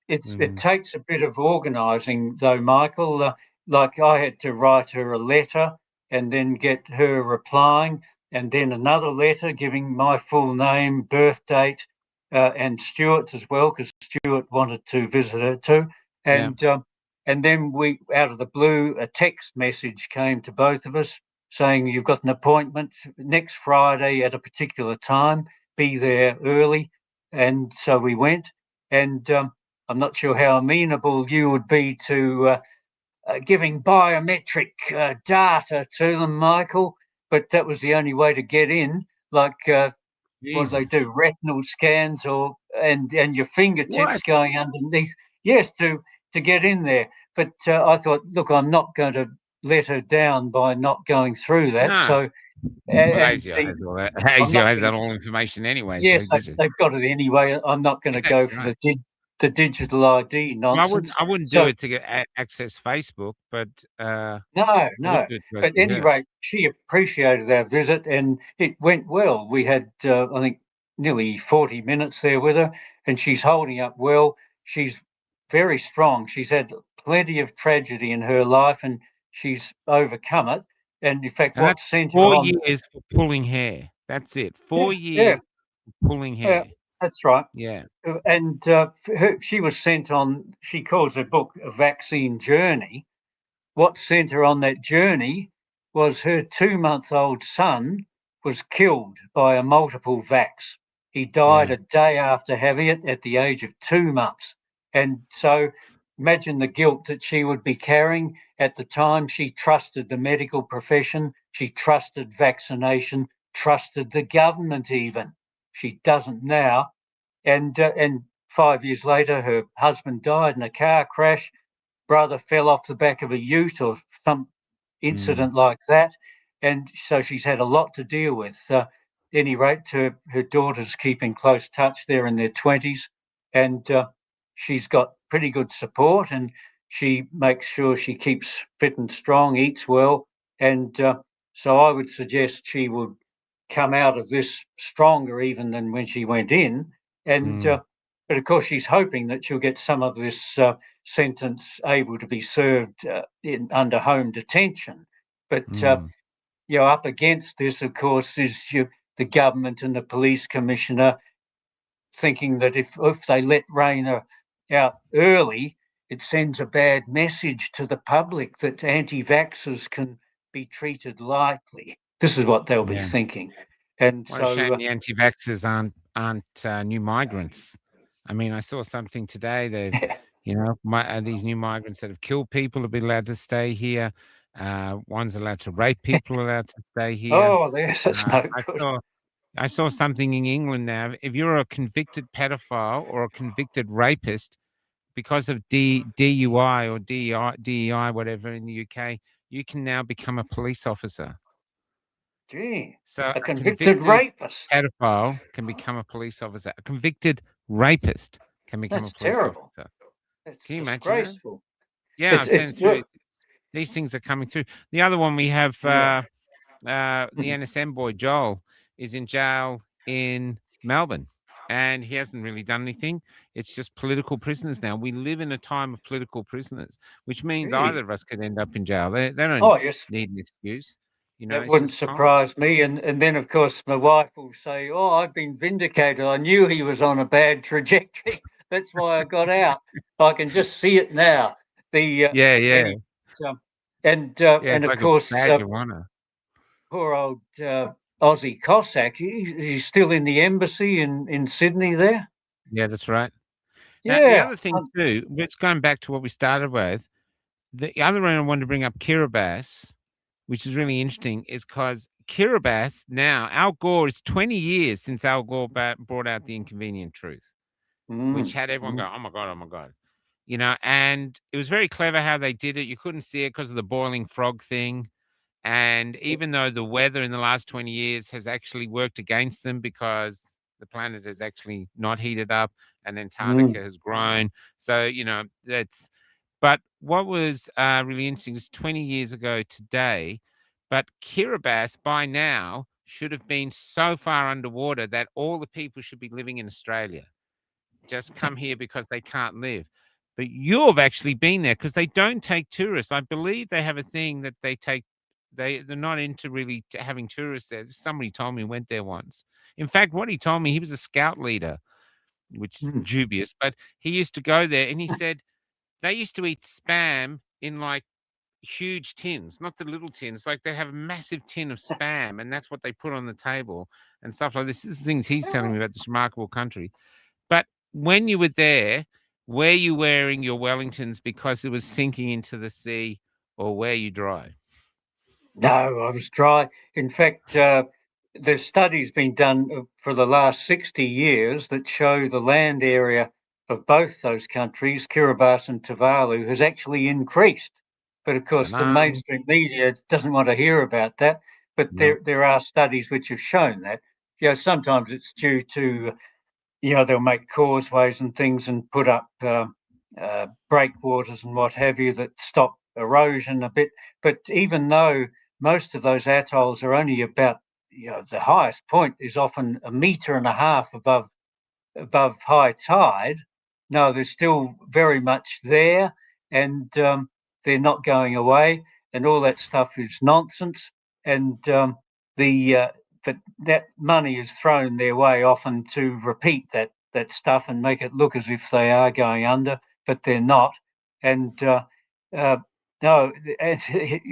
it takes a bit of organising, though, Michael. Like I had to write her a letter and then get her replying, and then another letter giving my full name, birth date, and Stuart's as well, because Stuart wanted to visit her too. And then we, out of the blue, a text message came to both of us saying, you've got an appointment next Friday at a particular time, be there early. And so we went, and I'm not sure how amenable you would be to giving biometric data to them, Michael, but that was the only way to get in. Like what do they do? Retinal scans and your fingertips going underneath. Yes, to get in there. But I thought, look, I'm not going to let her down by not going through that. No. So ASIO has all that. ASIO has that all information anyway. Yes, so they've got it anyway. I'm not going to go for the digital ID nonsense. I wouldn't do it to get access Facebook, but no. But anyway, she appreciated our visit, and it went well. We had, I think, nearly 40 minutes there with her, and she's holding up well. She's very strong. She's had plenty of tragedy in her life, and she's overcome it. And in fact, And what that's sent her 4 on? years for pulling hair. That's it. 4 Yeah, years for pulling yeah, hair. that's right. Yeah. And she was sent on. She calls her book "A Vaccine Journey." What sent her on that journey was her 2-month-old son was killed by a multiple vax. He died Yeah. a day after having it at the age of 2 months. And so imagine the guilt that she would be carrying. At the time, she trusted the medical profession, she trusted vaccination, trusted the government even. She doesn't now. And 5 years later, her husband died in a car crash, brother fell off the back of a ute or some incident like that. And so she's had a lot to deal with. Any rate, her daughter's keeping close touch. They're in their 20s, and she's got pretty good support, and she makes sure she keeps fit and strong, eats well. And so I would suggest she would come out of this stronger even than when she went in. And but of course, she's hoping that she'll get some of this sentence able to be served under home detention. But up against this, of course, is the government and the police commissioner thinking that if they let Rayner out early, it sends a bad message to the public that anti-vaxxers can be treated lightly. This is what they'll be thinking. And what a shame so the anti-vaxxers aren't new migrants. I mean, I saw something today. These new migrants that have killed people have been allowed to stay here. One's allowed to rape people, allowed to stay here. Oh, that's no good. I saw something in England now. If you're a convicted pedophile or a convicted rapist, because of DUI or DEI, whatever in the UK, you can now become a police officer. Gee, So a convicted rapist. Pedophile can become a police officer. A convicted rapist can become a police terrible. officer. It's Can you disgraceful. imagine that? Yeah, I've sent through. These things are coming through. The other one we have, the NSM boy Joel is in jail in Melbourne, and he hasn't really done anything. It's just political prisoners now. We live in a time of political prisoners, which means either of us could end up in jail. They don't need an excuse. That wouldn't surprise me. And then, of course, my wife will say, "Oh, I've been vindicated. I knew he was on a bad trajectory. That's why I got out. I can just see it now." And of like course, badge of honor. poor old Aussie Cossack. He's still in the embassy in Sydney there. Yeah, that's right. Yeah. Now, the other thing too, it's going back to what we started with. The other reason I wanted to bring up Kiribati, which is really interesting, is because Kiribati now, Al Gore, is 20 years since Al Gore brought out The Inconvenient Truth, which had everyone go, oh my God. And it was very clever how they did it. You couldn't see it because of the boiling frog thing. And even though the weather in the last 20 years has actually worked against them because the planet has actually not heated up and Antarctica has grown. So, but what was really interesting is 20 years ago today, but Kiribati by now should have been so far underwater that all the people should be living in Australia. Just come here because they can't live. But you've actually been there because they don't take tourists. I believe they have a thing that they take. They're not into really having tourists there. Somebody told me went there once. In fact, what he told me, he was a scout leader, which is dubious, but he used to go there and he said they used to eat spam in like huge tins, not the little tins. Like they have a massive tin of spam and that's what they put on the table and stuff like this. This is things he's telling me about this remarkable country. But when you were there, were you wearing your Wellingtons because it was sinking into the sea, or were you dry? No, I was dry. In fact, there's studies been done for the last 60 years that show the land area of both those countries, Kiribati and Tuvalu, has actually increased. But of course, the mainstream media doesn't want to hear about that. But there are studies which have shown that. Sometimes it's due to, they'll make causeways and things and put up breakwaters and what have you that stop erosion a bit. But even though most of those atolls are only about, the highest point is often 1.5 meters above high tide, no, they're still very much there, and they're not going away, and all that stuff is nonsense. And but that money is thrown their way often to repeat that stuff and make it look as if they are going under, but they're not. And no,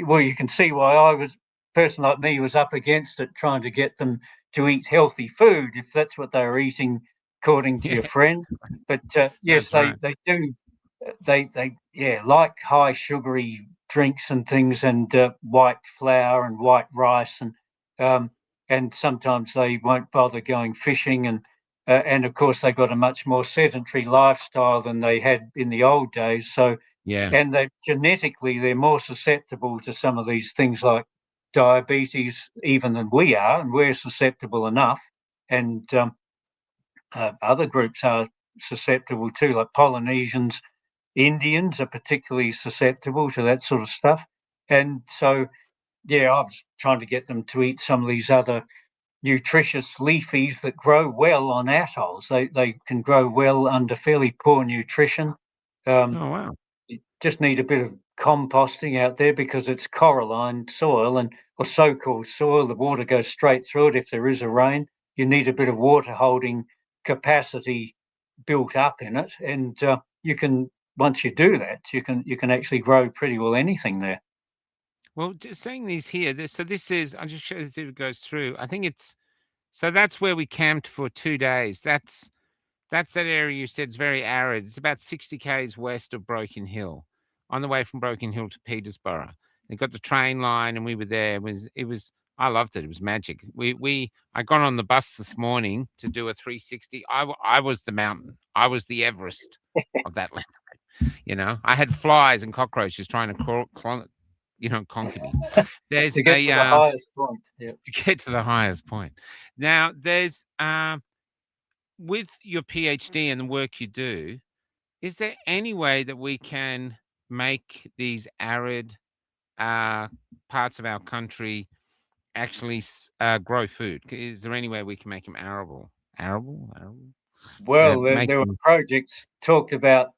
well, you can see why a person like me was up against it, trying to get them to eat healthy food, if that's what they were eating, according to your friend. But yes, they do. They like high sugary drinks and things, and white flour and white rice, and sometimes they won't bother going fishing, and of course they've got a much more sedentary lifestyle than they had in the old days. So and they genetically they're more susceptible to some of these things like diabetes even than we are, and we're susceptible enough. And other groups are susceptible too, like Polynesians, Indians are particularly susceptible to that sort of stuff. And so, yeah, I was trying to get them to eat some of these other nutritious leafies that grow well on atolls. They can grow well under fairly poor nutrition. Oh, wow. You just need a bit of composting out there because it's coralline soil or so-called soil. The water goes straight through it if there is a rain. You need a bit of water holding capacity built up in it, and you can, once you do that, you can actually grow pretty well anything there. Well, just saying these here, so this is, I'll just show you if it goes through. I think so that's where we camped for 2 days. That's that area you said is very arid. It's about 60 k's west of Broken Hill, on the way from Broken Hill to Petersburg. They got the train line, and we were there. It was I loved it. It was magic. I got on the bus this morning to do a 360. I was the mountain. I was the Everest of that landscape. I had flies and cockroaches trying to conquer me. There's to get to the highest point. Yeah. To get to the highest point. Now, there's with your PhD and the work you do, is there any way that we can make these arid parts of our country actually grow food? Is there any way we can make them arable? Arable? Well, there were projects talked about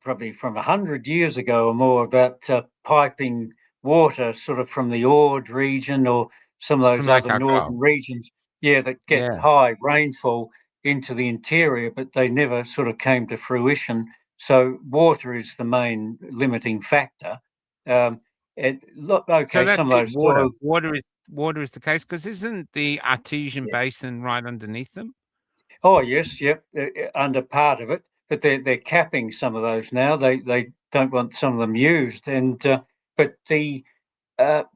probably from 100 years ago or more about piping water sort of from the Ord region or some of those other northern regions, that get high rainfall into the interior, but they never sort of came to fruition. So water is the main limiting factor. So that's some of those water is the case, because isn't the artesian basin right underneath them? Oh yes, yep, under part of it, but they're capping some of those now. They don't want some of them used, and but the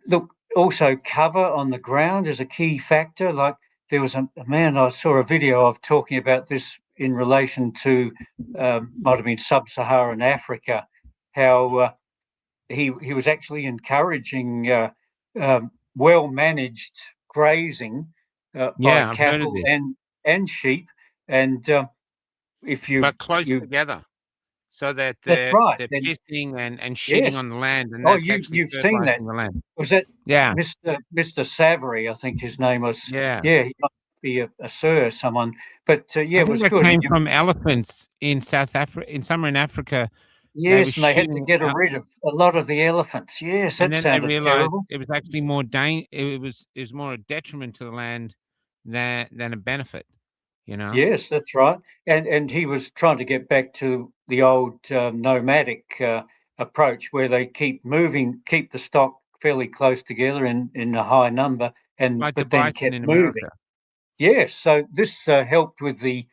look, also cover on the ground is a key factor. Like there was a man I saw a video of talking about this in relation to might have been sub-Saharan Africa, how he was actually encouraging well managed grazing by cattle and sheep, and but close together, so that they're pissing and shitting on the land, and that's you've seen that. The land. Was that Mr. Savary? I think his name was. He might be a sir or someone, but it was that good. Came from elephants in South Africa, in Africa. Yes, and they had to get rid of a lot of the elephants. Yes, that sounded terrible. It was actually more it was more a detriment to the land than a benefit. Yes, that's right. And he was trying to get back to the old nomadic approach, where they keep the stock fairly close together in a high number, but then kept moving. Yes, so this helped with the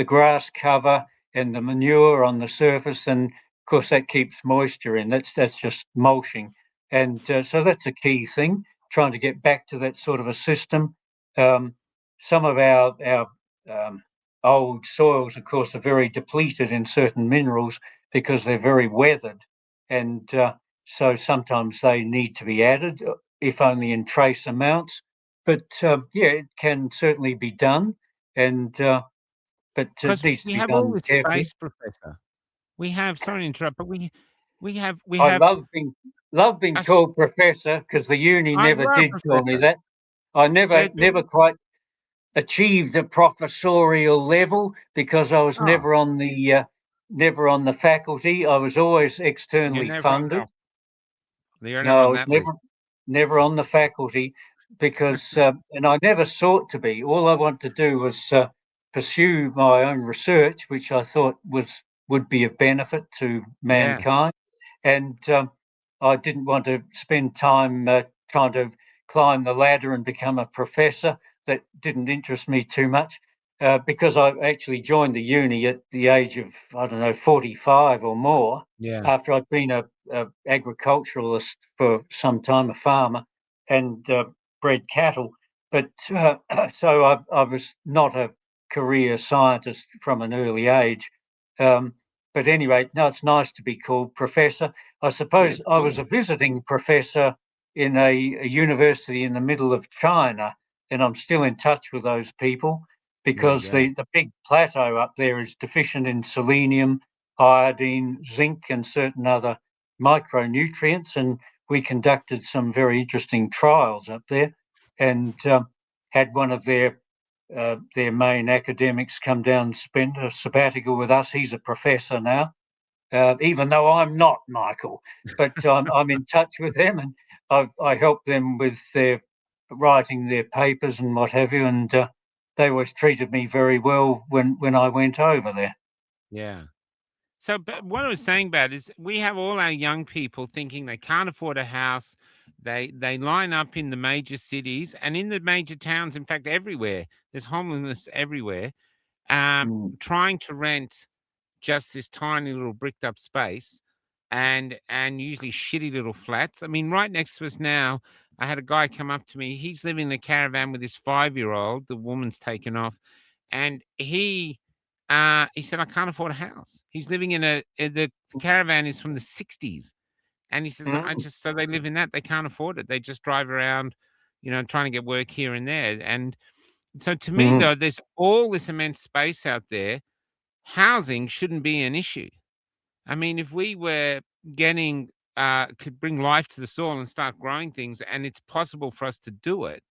grass cover and the manure on the surface, and of course that keeps moisture in. That's just mulching, and so that's a key thing. Trying to get back to that sort of a system. Some of our old soils, of course, are very depleted in certain minerals because they're very weathered, and so sometimes they need to be added, if only in trace amounts. But it can certainly be done, and but it needs to be done all this carefully. Space, Professor. We have. Sorry to interrupt, but we have. I love being called professor, because the uni never did call me that. I never quite achieved a professorial level because I was never on the never on the faculty. I was always externally funded. No, I was never on the faculty because, and I never sought to be. All I wanted to do was pursue my own research, which I thought would be of benefit to mankind, and I didn't want to spend time trying to climb the ladder and become a professor. That didn't interest me too much. Because I actually joined the uni at the age of, I don't know, 45 or more, after I'd been a agriculturalist for some time, a farmer, and bred cattle. But so I was not a career scientist from an early age. But anyway, no, it's nice to be called professor. I suppose I was a visiting professor in a university in the middle of China, and I'm still in touch with those people, because the big plateau up there is deficient in selenium, iodine, zinc, and certain other micronutrients. And we conducted some very interesting trials up there, and had one of their main academics come down and spend a sabbatical with us. He's a professor now, even though I'm not, Michael. But I'm in touch with them, and I help them with their writing their papers and what have you. And they always treated me very well when I went over there. Yeah. So, but what I was saying about is we have all our young people thinking they can't afford a house. They line up in the major cities and in the major towns. In fact, everywhere there's homelessness everywhere. Trying to rent just this tiny little bricked up space, and usually shitty little flats. I mean, right next to us now, I had a guy come up to me. He's living in a caravan with his 5-year-old. The woman's taken off, and he said, I can't afford a house. He's living in the caravan is from the 60s. And he says, so they live in that. They can't afford it. They just drive around, trying to get work here and there. And so to me, though, there's all this immense space out there. Housing shouldn't be an issue. I mean, if we were could bring life to the soil and start growing things, and it's possible for us to do it,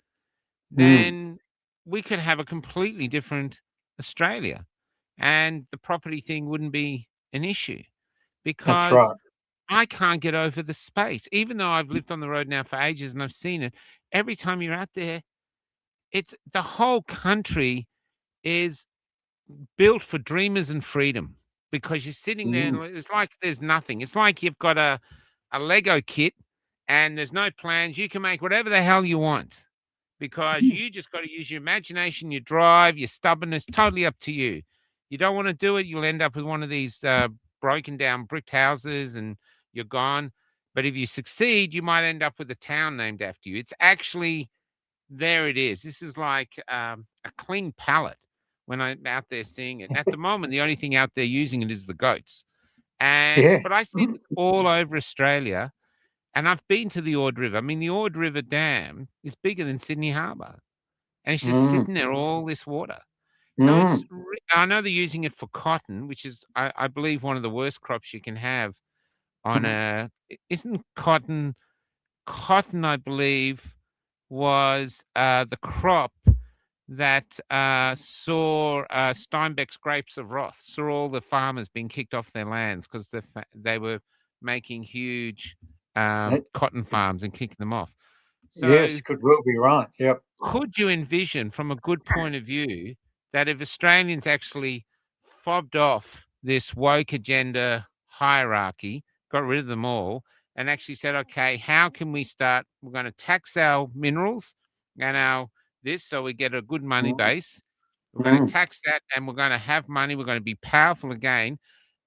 then we could have a completely different Australia. And the property thing wouldn't be an issue, because I can't get over the space. Even though I've lived on the road now for ages and I've seen it, every time you're out there, it's the whole country is built for dreamers and freedom, because you're sitting there and it's like there's nothing. It's like you've got a Lego kit and there's no plans. You can make whatever the hell you want, because you just got to use your imagination, your drive, your stubbornness, totally up to you. You don't want to do it, you'll end up with one of these broken down brick houses and you're gone. But if you succeed, you might end up with a town named after you. It's actually, there it is. This is like a clean palette when I'm out there seeing it. At the moment, the only thing out there using it is the goats. But I see it all over Australia, and I've been to the Ord River. I mean, the Ord River Dam is bigger than Sydney Harbour, and it's just sitting there, all this water. So I know they're using it for cotton, which is, I believe, one of the worst crops you can have on isn't cotton, I believe, was the crop that saw Steinbeck's grapes of wrath, saw all the farmers being kicked off their lands because they were making huge cotton farms and kicking them off. So, yes, could well be right. Yep. Could you envision, from a good point of view, that if Australians actually fobbed off this woke agenda hierarchy, got rid of them all, and actually said, okay, how can we start? We're going to tax our minerals and our this, so we get a good money base. We're going to tax that, and we're going to have money. We're going to be powerful again,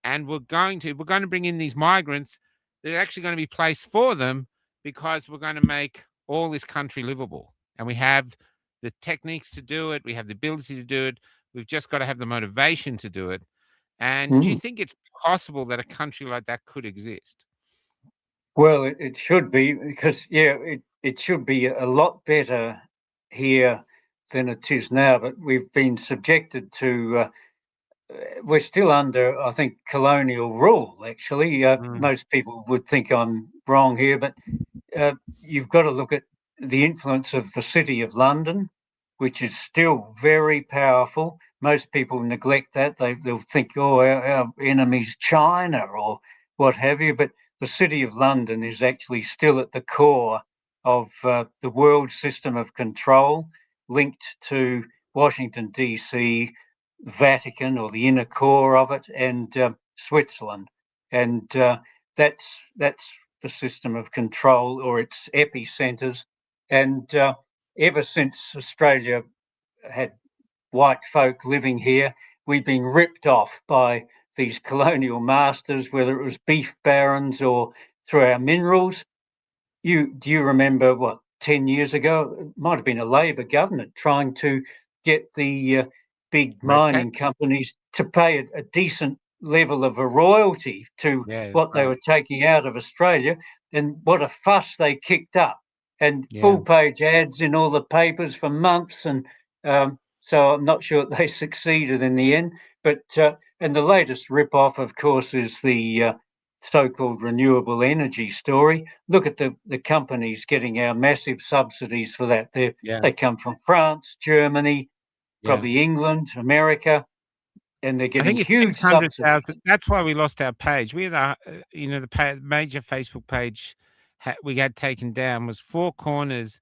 and we're going to bring in these migrants. They're actually going to be placed for them, because we're going to make all this country livable, and we have the techniques to do it. We have the ability to do it. We've just got to have the motivation to do it. And do you think it's possible that a country like that could exist? Well, it should be, because it should be a lot better here than it is now. But we've been subjected to. We're still under, I think, colonial rule. Actually, most people would think I'm wrong here, but you've got to look at the influence of the City of London, which is still very powerful. most people neglect that. They'll think, oh, our enemy's China or what have you. But the City of London is actually still at the core of the world system of control, linked to Washington, D.C., Vatican, or the inner core of it, and Switzerland. And that's the system of control, or its epicenters. And ever since Australia had white folk living here, we've been ripped off by these colonial masters, whether it was beef barons or through our minerals. Do you remember what 10 years ago? It might have been a Labor government trying to get the big mining companies to pay a decent level of a royalty to what they were taking out of Australia, and what a fuss they kicked up, and full page ads in all the papers for months. And so I'm not sure they succeeded in the end. But and the latest rip-off, of course, is the so-called renewable energy story. Look at the companies getting our massive subsidies for that. They come from France, Germany, probably England, America, and they're getting huge subsidies. That's why we lost our page. We had the major Facebook page we had taken down was Four Corners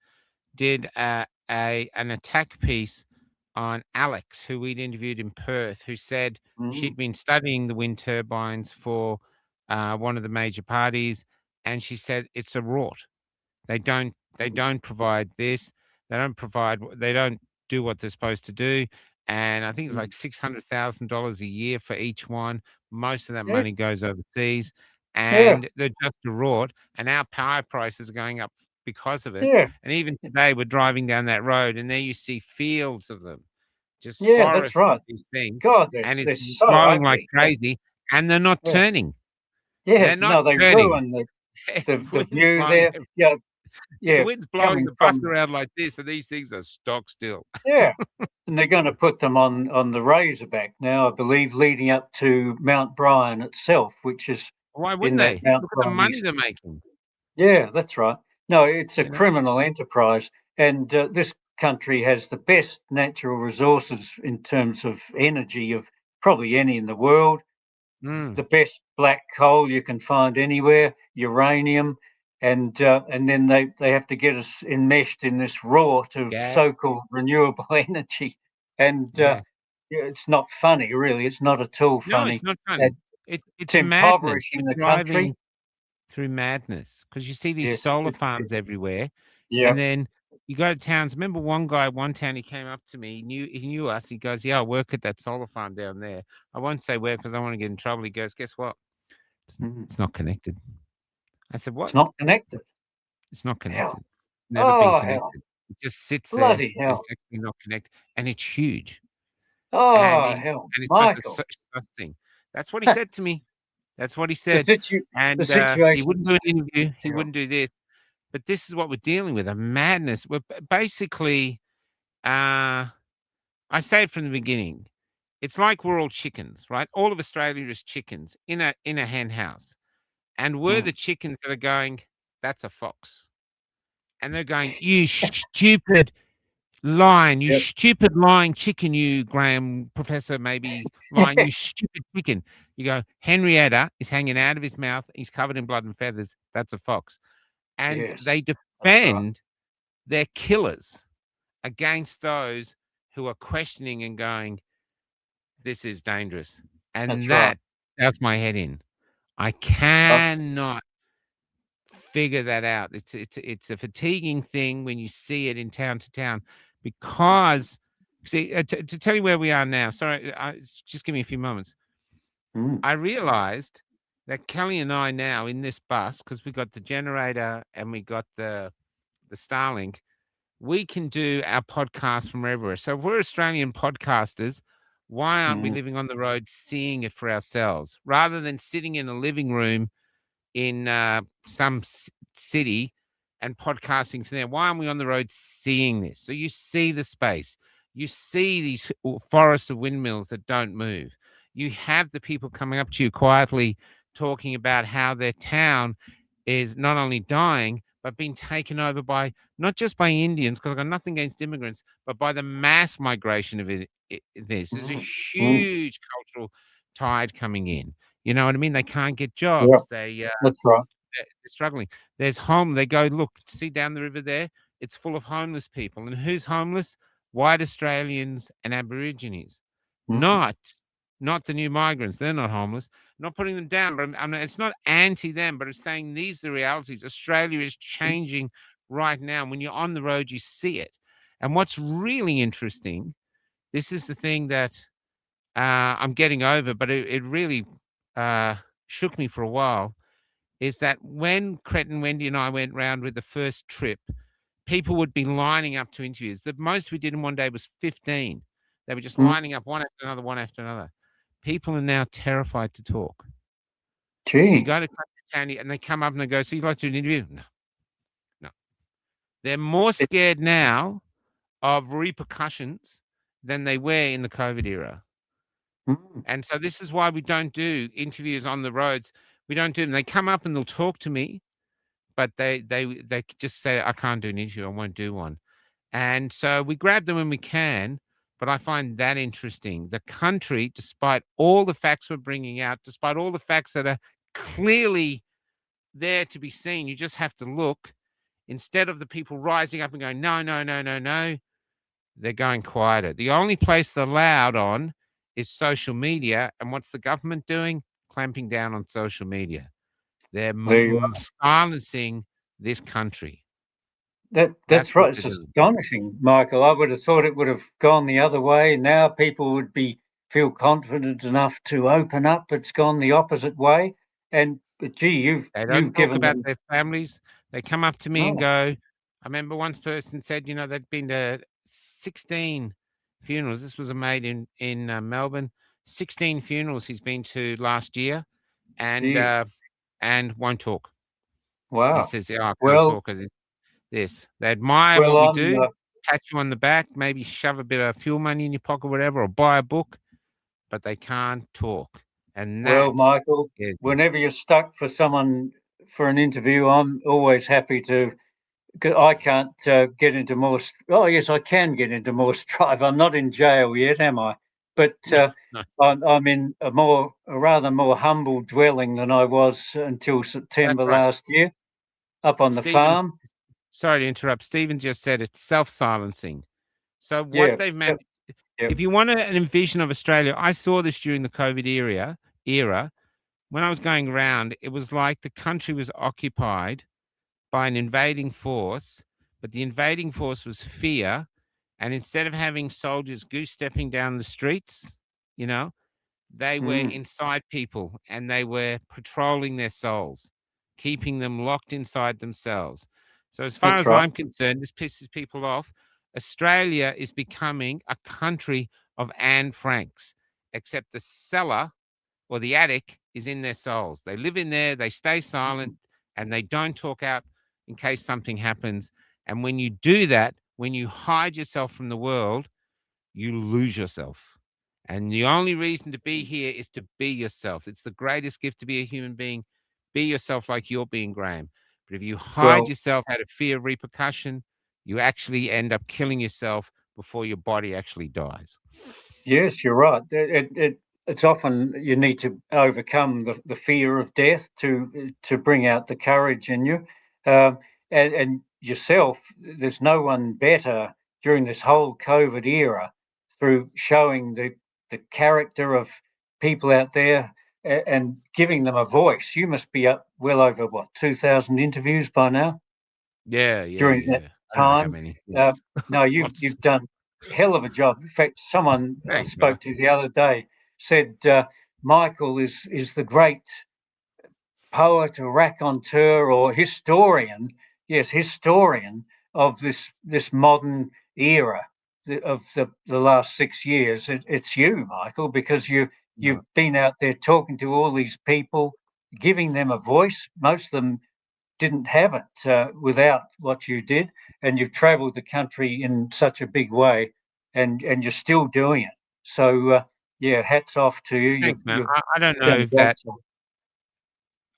did an attack piece on Alex, who we'd interviewed in Perth, who said she'd been studying the wind turbines for one of the major parties, and she said it's a rort. They don't provide this. They don't do what they're supposed to do. And I think it's like $600,000 a year for each one. Most of that money goes overseas, and they're just a rort. And our power prices are going up because of it. And even today, we're driving down that road, and there you see fields of them, just forests of these things. God, and they're it's so growing ugly. like crazy, and they're not turning. Yeah, no, they ruin the view there. The wind's blowing the bus around like this, and these things are stock still. Yeah, and they're going to put them on the Razorback now, I believe, leading up to Mount Brian itself, which is why wouldn't they? Look at the money they're making. Yeah, that's right. No, it's a criminal enterprise, and this country has the best natural resources in terms of energy of probably any in the world. The best black coal you can find anywhere, uranium, and then they have to get us enmeshed in this rort of so-called renewable energy, and it's not funny, really. It's not at all funny. No, it's not funny. It's impoverishing the country through madness, because you see these solar farms everywhere, and then you go to towns. Remember one town, he came up to me. He knew us. He goes, "Yeah, I work at that solar farm down there. I won't say where because I don't want to get in trouble." He goes, "Guess what? It's not connected." I said, "What? It's not connected. It's not connected. It's never been connected. Hell. It just sits Bloody there. hell. It's actually not connected, and it's huge. Hell, and it's Michael. such a thing." That's what he said to me. That's what he said. The situation. He wouldn't do an interview. He wouldn't do this. But this is what we're dealing with, a madness. We're basically, I say it from the beginning, it's like we're all chickens, right? All of Australia is chickens in a hen house. And we're the chickens that are going, "That's a fox." And they're going, "You stupid lion, you stupid lying chicken, you Graham Professor, maybe lion, you stupid chicken." You go, "Henrietta is hanging out of his mouth. He's covered in blood and feathers. That's a fox." And they defend their killers against those who are questioning and going, "This is dangerous." And that does my head in. I cannot figure that out. It's a fatiguing thing when you see it in town to town, because see, to tell you where we are now. Sorry, just give me a few moments. I realized that Kelly and I now in this bus, because we got the generator and we got the Starlink, we can do our podcast from everywhere. So if we're Australian podcasters, why aren't we living on the road seeing it for ourselves, rather than sitting in a living room in some city and podcasting from there? Why aren't we on the road seeing this? So you see the space. You see these forests of windmills that don't move. You have the people coming up to you quietly talking about how their town is not only dying, but being taken over by not just by Indians, because I've got nothing against immigrants, but by the mass migration of this. There's a huge cultural tide coming in. You know what I mean? They can't get jobs. Yeah, that's right. They're struggling. There's They go, look, see down the river there? It's full of homeless people. And who's homeless? White Australians and Aborigines. Not the new migrants. They're not homeless. Not putting them down, but it's not anti them, but it's saying these are the realities. Australia is changing right now. When you're on the road, you see it. And what's really interesting, this is the thing that I'm getting over, but it really shook me for a while, is that when Cret and Wendy and I went round with the first trip, people would be lining up to interviews. The most we did in one day was 15. They were just lining up one after another, one after another. People are now terrified to talk. So you go to County and they come up and they go, so you'd like to do an interview? No. They're more scared now of repercussions than they were in the COVID era. And so this is why we don't do interviews on the roads. We don't do them. They come up and they'll talk to me, but they just say, I can't do an interview. I won't do one. And so we grab them when we can. But I find that interesting. The country, despite all the facts we're bringing out, despite all the facts that are clearly there to be seen, you just have to look. Instead of the people rising up and going, no, no, no, no, no, they're going quieter. The only place they're loud on is social media. And what's the government doing? Clamping down on social media. They're silencing this country. That's right. It's astonishing, Michael. I would have thought it would have gone the other way. Now people would feel confident enough to open up. It's gone the opposite way. And gee, you've given about their families. They come up to me and go. I remember one person said, they'd been to 16 funerals. This was a mate in Melbourne. 16 funerals he's been to last year, and won't talk. Wow. He says, I can't talk because this. They admire what we do, pat you on the back, maybe shove a bit of fuel money in your pocket, whatever, or buy a book, but they can't talk. And Michael, whenever you're stuck for an interview, I'm always happy to. I can't get into more. Oh, yes, I can get into more strife. I'm not in jail yet, am I? But I'm in a rather more humble dwelling than I was until September last year, up on the farm. Sorry to interrupt. Stephen just said it's self-silencing. So what they've managed, if you want an envision of Australia, I saw this during the COVID era. When I was going around, it was like the country was occupied by an invading force, but the invading force was fear. And instead of having soldiers goose-stepping down the streets, they were inside people and they were patrolling their souls, keeping them locked inside themselves. So as far as I'm concerned, this pisses people off. Australia is becoming a country of Anne Franks, except the cellar or the attic is in their souls. They live in there, they stay silent, and they don't talk out in case something happens. And when you do that, when you hide yourself from the world, you lose yourself. And the only reason to be here is to be yourself. It's the greatest gift to be a human being. Be yourself like you're being, Graham. But if you hide yourself out of fear of repercussion, you actually end up killing yourself before your body actually dies. Yes, you're right. It's often you need to overcome the fear of death to bring out the courage in you. And yourself, there's no one better during this whole COVID era through showing the character of people out there and giving them a voice. You must be up well over 2,000 interviews by now. During that time. No, you've done a hell of a job. In fact, someone I spoke to the other day said Michael is the great poet or raconteur or historian. Yes, historian of this modern era of the last 6 years. It's you, Michael, because you've been out there talking to all these people, giving them a voice. Most of them didn't have it without what you did, and you've travelled the country in such a big way, and you're still doing it. So hats off to you. Thanks, man. I don't know if that.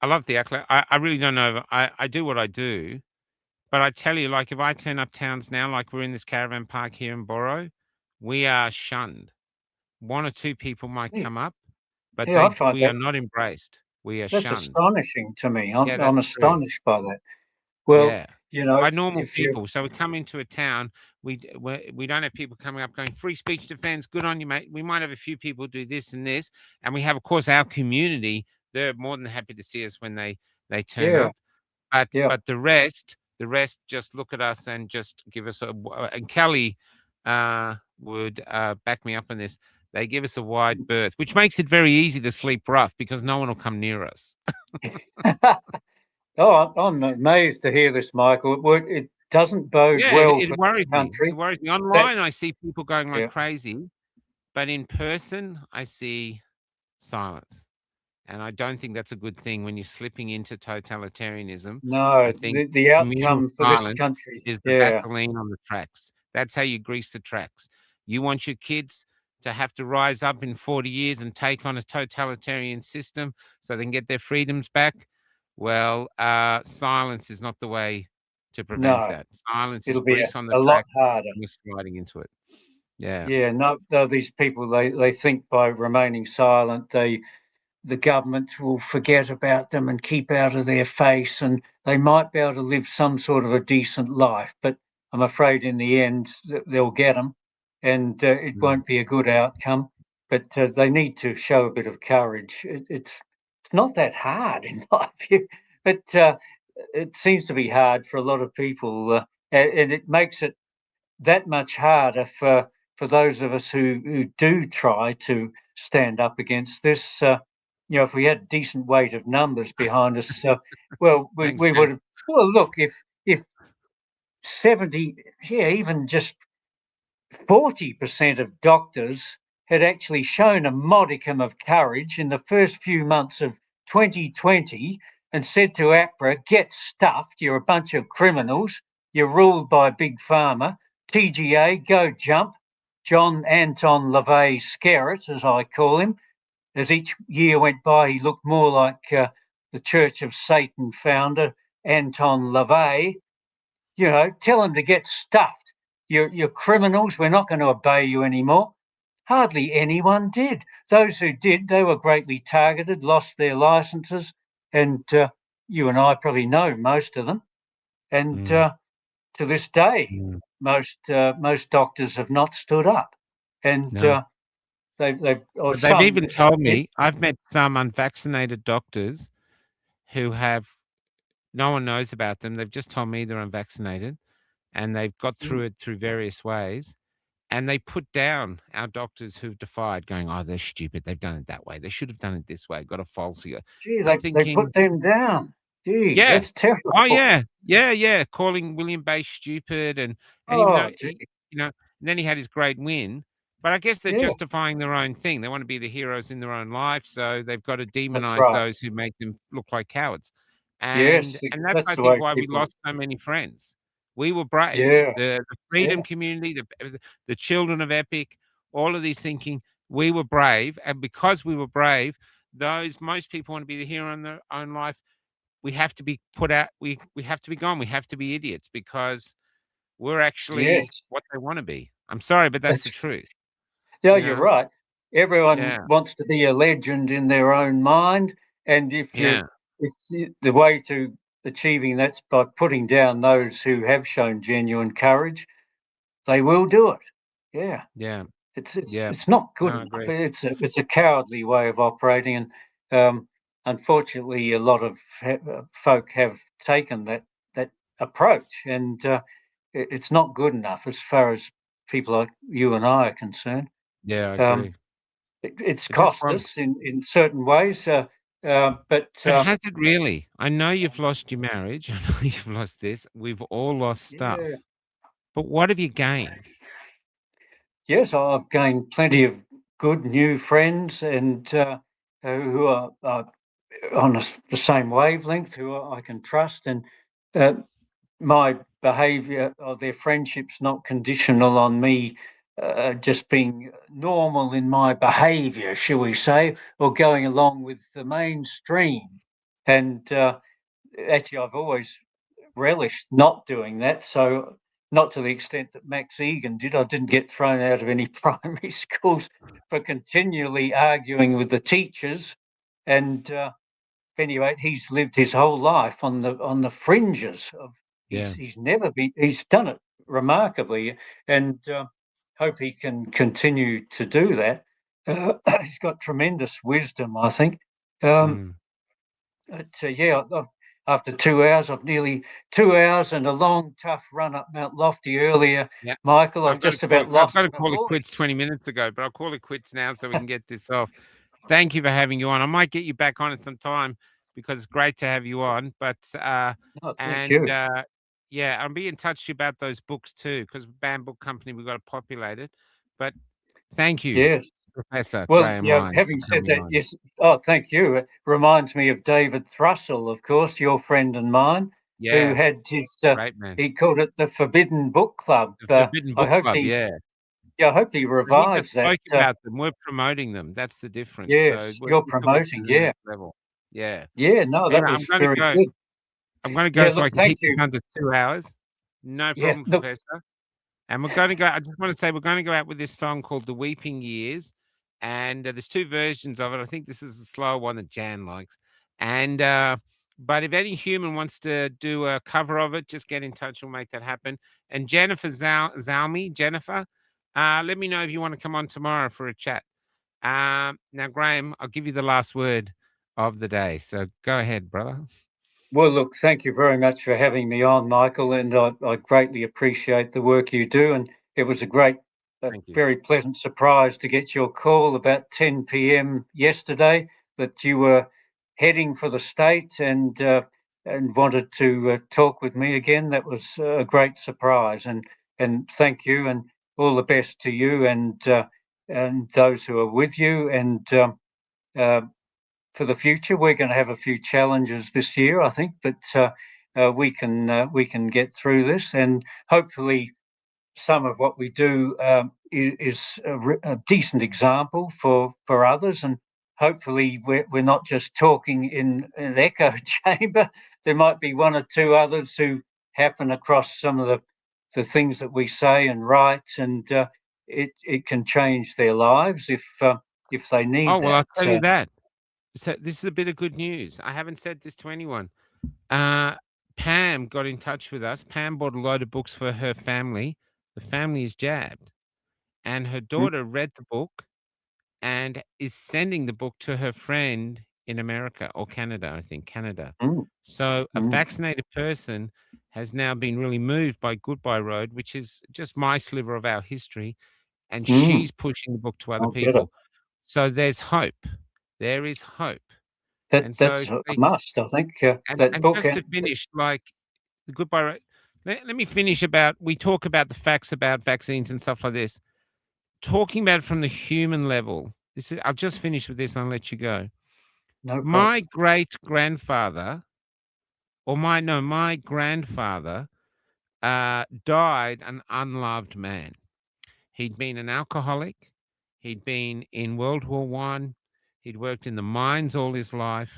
I love the accolade. I really don't know. I do what I do, But I tell you, like, if I turn up towns now, like we're in this caravan park here in Boro, we are shunned. One or two people might come up, but I find we are not embraced. We are that's shunned. astonishing to me. Yeah, I'm that's true. astonished by that. Well, Yeah. you know, By normal if you people. So we come into a town, we don't have people coming up going, free speech defense, good on you, mate. We might have a few people do this and this. And we have, of course, our community. They're more than happy to see us when they turn yeah, up. But yeah. the rest just look at us and just give us and Kelly would back me up on this. They give us a wide berth, which makes it very easy to sleep rough because no one will come near us. Oh, I'm amazed to hear this, Michael. It doesn't bode Yeah, well it for worries this me. It country. worries me. That Online, I see people going like yeah, crazy, but in person, I see silence. And I don't think that's a good thing when you're slipping into totalitarianism. I no, think the communal outcome for this silence country. is the Yeah, Vaseline on the tracks. That's how you grease the tracks. You want your kids to have to rise up in 40 years and take on a totalitarian system so they can get their freedoms back. Well, silence is not the way to prevent no, that. Silence is it'll be grease on the a lot tracks harder. and we're sliding into it. Yeah. Yeah, no, these people they think by remaining silent the government will forget about them and keep out of their face, and they might be able to live some sort of a decent life. But I'm afraid in the end they'll get them, and it Mm. won't be a good outcome. But they need to show a bit of courage. It's not that hard in my view, but it seems to be hard for a lot of people, and it makes it that much harder for those of us who do try to stand up against this. If we had decent weight of numbers behind us, well, Thanks, we would Chris. have. Well, look, if 70, yeah, even just 40% of doctors had actually shown a modicum of courage in the first few months of 2020 and said to APRA, get stuffed, you're a bunch of criminals, you're ruled by Big Pharma, TGA, go jump, John Anton LaVey Scarrett, as I call him. As each year went by, he looked more like the Church of Satan founder, Anton LaVey. Tell them to get stuffed. You're criminals. We're not going to obey you anymore. Hardly anyone did. Those who did, they were greatly targeted, lost their licenses, and you and I probably know most of them. And Mm, to this day, mm. most doctors have not stood up, and No. they've or But they've some. even told me, I've met some unvaccinated doctors who have no one knows about them. They've just told me they're unvaccinated and they've got through it through various ways. And they put down our doctors who've defied, going, oh, they're stupid. They've done it that way. They should have done it this way. Got a falsier. Gee, I'm they put thinking, them down. Gee, yeah. that's terrible. Oh, yeah. Yeah, yeah. Calling William Bay stupid. And even though, Oh, gee. then he had his great win. But I guess they're Yeah, justifying their own thing. They want to be the heroes in their own life. So they've got to that's demonize right. those who make them look like cowards. Yes, And that's, that's I the think, way why we people. lost so many friends. We were brave. Yeah, The freedom yeah, community, the children of Epic, all of these thinking, we were brave. And because we were brave, most people want to be the hero in their own life. We have to be put out. We have to be gone. We have to be idiots because we're actually yes. what they want to be. I'm sorry, but that's the That's truth. yeah, You you're know? right. Everyone Yeah. wants to be a legend in their own mind, and Yeah. the way to achieving that's by putting down those who have shown genuine courage. They will do it. Yeah, Yeah. it's it's Yeah. it's not No, good I enough. agree. It's a cowardly way of operating, and unfortunately, a lot of folk have taken that approach, and it's not good enough as far as people like you and I are concerned. Yeah, I Um, agree. it's I just cost want us in certain ways, but but has it really? I know you've lost your marriage. I know you've lost this. We've all lost stuff. yeah, But what have you gained? yes, I've gained plenty of good new friends and who are on the same wavelength, who I can trust, and uh, my behaviour or their friendship's not conditional on me just being normal in my behaviour, shall we say, or going along with the mainstream. And actually, I've always relished not doing that. So not to the extent that Max Egan did. I didn't get thrown out of any primary schools for continually arguing with the teachers. And anyway, he's lived his whole life on the fringes of. He's never been. He's done it remarkably, and hope he can continue to do that. He's got tremendous wisdom, I think. Yeah, after 2 hours of nearly 2 hours and a long, tough run up Mount Lofty earlier, Michael, I've just about lost. I've got to call it quits 20 minutes ago, but I'll call it quits now so we can get this off. Thank you for having you on. I might get you back on at some time because it's great to have you on. But thank you. Yeah, I'll be in touch with you about those books too, because BAM Book Company, we've got to populate it. But thank you. Yes. Professor Well, having said that, yes. Oh, thank you. It reminds me of David Thrussell, of course, your friend and mine, who had his. Great man. He called it the Forbidden Book Club. The Forbidden Book Club. I hope he revives that. Spoke about them. We're promoting them. That's the difference. Yes, so you're promoting. Yeah. Level. Yeah. Yeah. No, that was very good. I'm going to go so I can keep this under 2 hours. No problem, Professor. And we're going to go. I just want to say we're going to go out with this song called "The Weeping Years." And there's two versions of it. I think this is the slower one that Jan likes. And but if any human wants to do a cover of it, just get in touch. We'll make that happen. And Jennifer Zalmi, Jennifer, let me know if you want to come on tomorrow for a chat. Now, Graham, I'll give you the last word of the day. So go ahead, brother. Well, look, thank you very much for having me on, Michael. And I greatly appreciate the work you do. And it was a very pleasant surprise to get your call about 10 p.m. yesterday that you were heading for the state and wanted to talk with me again. That was a great surprise, and thank you, and all the best to you and those who are with you. And for the future, we're going to have a few challenges this year, I think, but we can get through this, and hopefully some of what we do is a decent example for others, and hopefully we're not just talking in an echo chamber. There might be one or two others who happen across some of the things that we say and write, and it can change their lives if they need that. Oh, well, I'll tell you that. So this is a bit of good news. I haven't said this to anyone. Pam got in touch with us. Pam bought a load of books for her family. The family is jabbed. And her daughter read the book and is sending the book to her friend in America or Canada, I think, Canada. So a vaccinated person has now been really moved by Goodbye Road, which is just my sliver of our history. And she's pushing the book to other people. So there's hope. There is hope. That's a must, I think. And just to finish, like the Goodbye Road, let me finish we talk about the facts about vaccines and stuff like this. Talking about it from the human level, I'll just finish with this and I'll let you go. No, my great-grandfather, my grandfather died an unloved man. He'd been an alcoholic. He'd been in World War I. He'd worked in the mines all his life.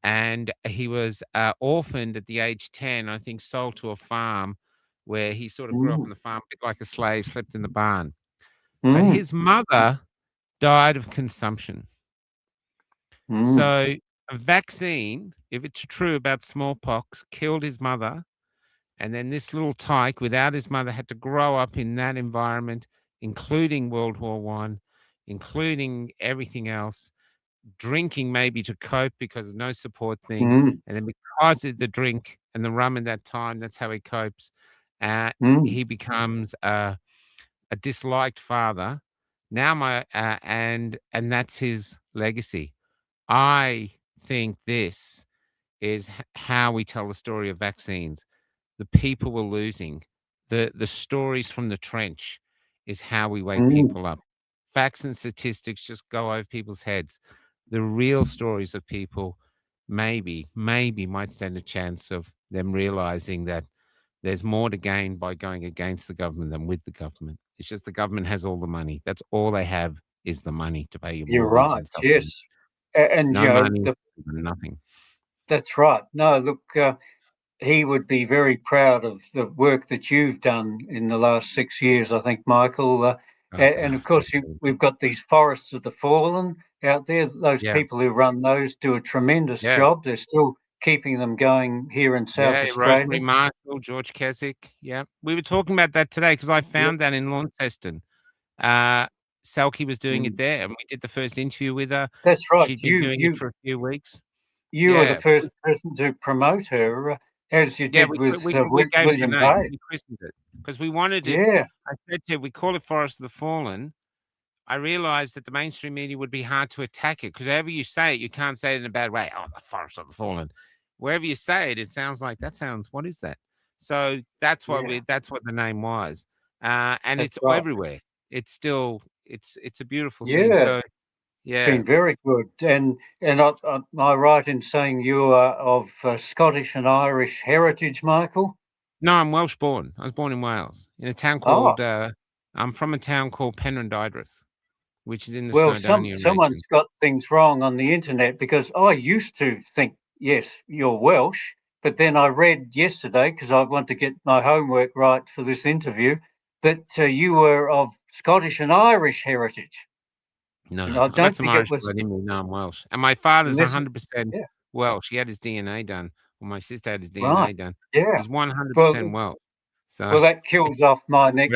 And he was orphaned at the age 10, I think, sold to a farm where he sort of grew up on the farm, a bit like a slave, slept in the barn. But his mother died of consumption. So a vaccine, if it's true about smallpox, killed his mother. And then this little tyke, without his mother, had to grow up in that environment, including World War I, including everything else. Drinking maybe to cope because of no support thing, and then because of the drink and the rum in that time, that's how he copes. He becomes a disliked father. Now and that's his legacy. I think this is how we tell the story of vaccines. The people we're losing, the stories from the trench, is how we wake people up. Facts and statistics just go over people's heads. The real stories of people maybe might stand a chance of them realizing that there's more to gain by going against the government than with the government. It's just the government has all the money. That's all they have is the money to pay your mortgage. You're right. Yes, and no money, nothing. That's right. No, look, he would be very proud of the work that you've done in the last 6 years, I think, Michael. And of course, we've got these forests of the fallen out there. Those people who run those do a tremendous job. They're still keeping them going here in South Australia. Rosemary Marshall, George Keswick. Yeah, we were talking about that today because I found that in Launceston. Selkie was doing it there, and we did the first interview with her. That's right. She'd been doing it for a few weeks. You were the first person to promote her, as you did with William Page. We christened it because we wanted it. I said to her, we call it Forest of the Fallen. I realized that the mainstream media would be hard to attack it because however you say it, you can't say it in a bad way. Oh, the Forest of the Fallen. Wherever you say it, it sounds like what is that? So that's what that's what the name was. And it's everywhere. It's still it's a beautiful thing. So it's been very good. And am I right in saying you are of Scottish and Irish heritage, Michael? No, I'm Welsh born. I was born in Wales in a town called I'm from a town called Penrhyn-Dydrith, which is in the Snowdonia region. Someone's got things wrong on the internet because I used to think, yes, you're Welsh, but then I read yesterday, because I want to get my homework right for this interview, that you were of Scottish and Irish heritage. No, I don't think it was. No, I'm Welsh, and my father's 100% Welsh. He had his DNA done. Well, my sister had his DNA done. Yeah, he's 100% Welsh. So well, that kills off my next.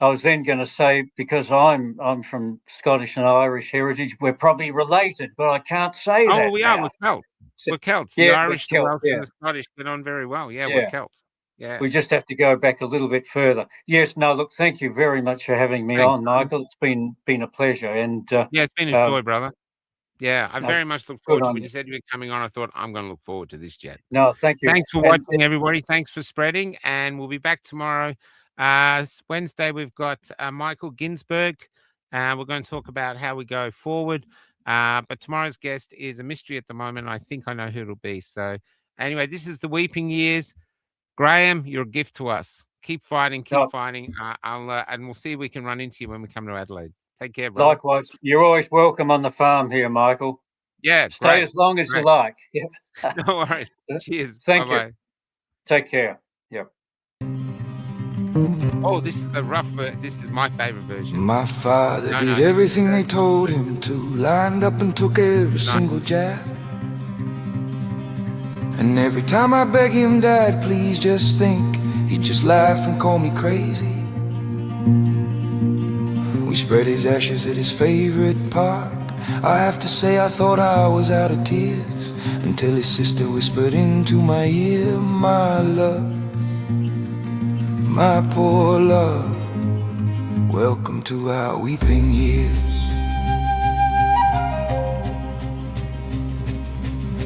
I was then going to say, because I'm from Scottish and Irish heritage, we're probably related, but I can't say that. Oh, we are. We're Celts. We're Celts. The Irish, the Welsh, and the Scottish get on very well. Yeah, we're Celts. Yeah. We just have to go back a little bit further. Yes. No. Look. Thank you very much for having me on, Michael. It's been a pleasure. And it's been a joy, brother. Yeah, I very much look forward to it. When you said you were coming on, I thought I'm going to look forward to this, Jet. No, thank you. Thanks for watching, everybody. Thanks for spreading, and we'll be back tomorrow. Wednesday, we've got Michael Ginsberg. We're going to talk about how we go forward. But tomorrow's guest is a mystery at the moment. I think I know who it'll be. So anyway, this is the Weeping Years. Graham, you're a gift to us. Keep fighting, keep fighting. And we'll see if we can run into you when we come to Adelaide. Take care, brother. Likewise. You're always welcome on the farm here, Michael. Yeah, stay as long as you like. Yeah. No worries. Cheers. Thank you. Take care. Yep. Oh, this is the rough. This is my favorite version. My father did everything they told him to, lined up and took every single jab. And every time I beg him, Dad, please just think, he'd just laugh and call me crazy. We spread his ashes at his favorite park. I have to say I thought I was out of tears, until his sister whispered into my ear, my love, my poor love, welcome to our weeping years.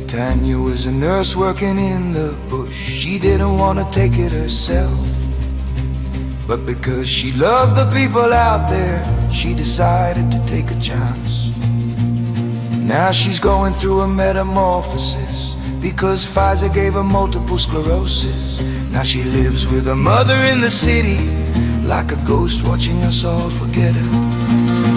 Tanya was a nurse working in the bush. She didn't want to take it herself, but because she loved the people out there, she decided to take a chance. Now she's going through a metamorphosis, because Pfizer gave her multiple sclerosis. Now she lives with her mother in the city, like a ghost watching us all forget her.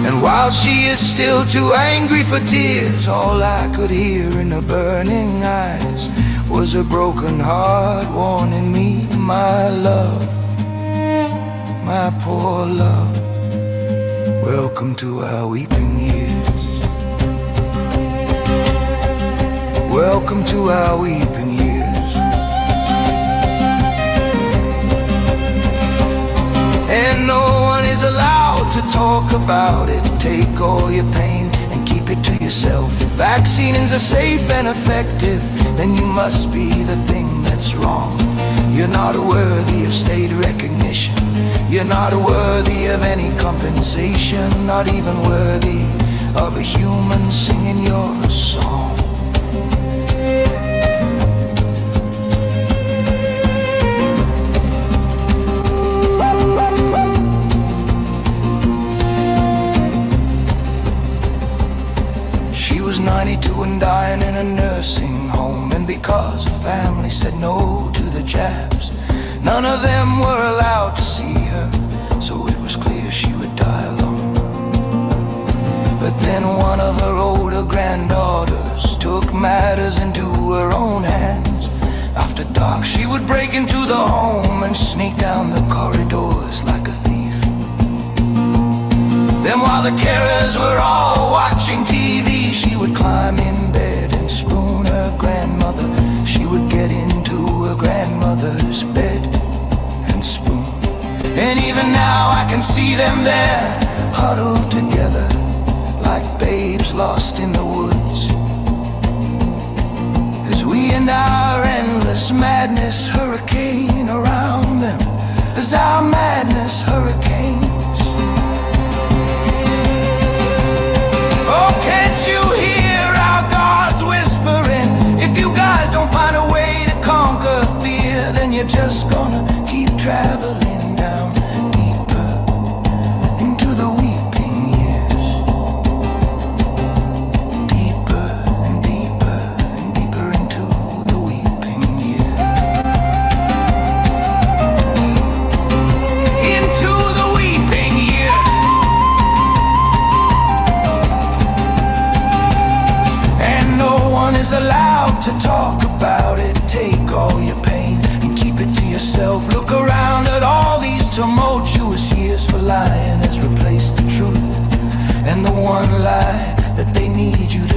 And while she is still too angry for tears, all I could hear in her burning eyes was a broken heart warning me, my love, my poor love, welcome to our weeping years. Welcome to our weeping years. And no one is allowed to talk about it. Take all your pain and keep it to yourself. If vaccines are safe and effective, then you must be the thing that's wrong. You're not worthy of state recognition. You're not worthy of any compensation. Not even worthy of a human singing your song. She was 92 and dying in a nursing home, and because her family said no to the jabs, none of them were allowed to see her, so it was clear she would die alone. But then one of her older granddaughters took matters into her own hands. I after dark, she would break into the home and sneak down the corridors like a thief. Then while the carers were all watching TV, she would climb in bed and spoon her grandmother. She would get into her grandmother's bed and spoon. And even now I can see them there, huddled together like babes lost in the woods, as we and our endless madness hurricane around them, as our madness hurricanes. Oh, can't you hear our gods whispering? If you guys don't find a way to conquer fear, then you're just gonna keep traveling down deeper into the weeping years. Deeper and deeper and deeper into the weeping years. Into the weeping years. And no one is allowed to talk about it. Take all your pain and keep it to yourself. Look around at all these tumultuous years, for lying has replaced the truth and the one lie that they need you to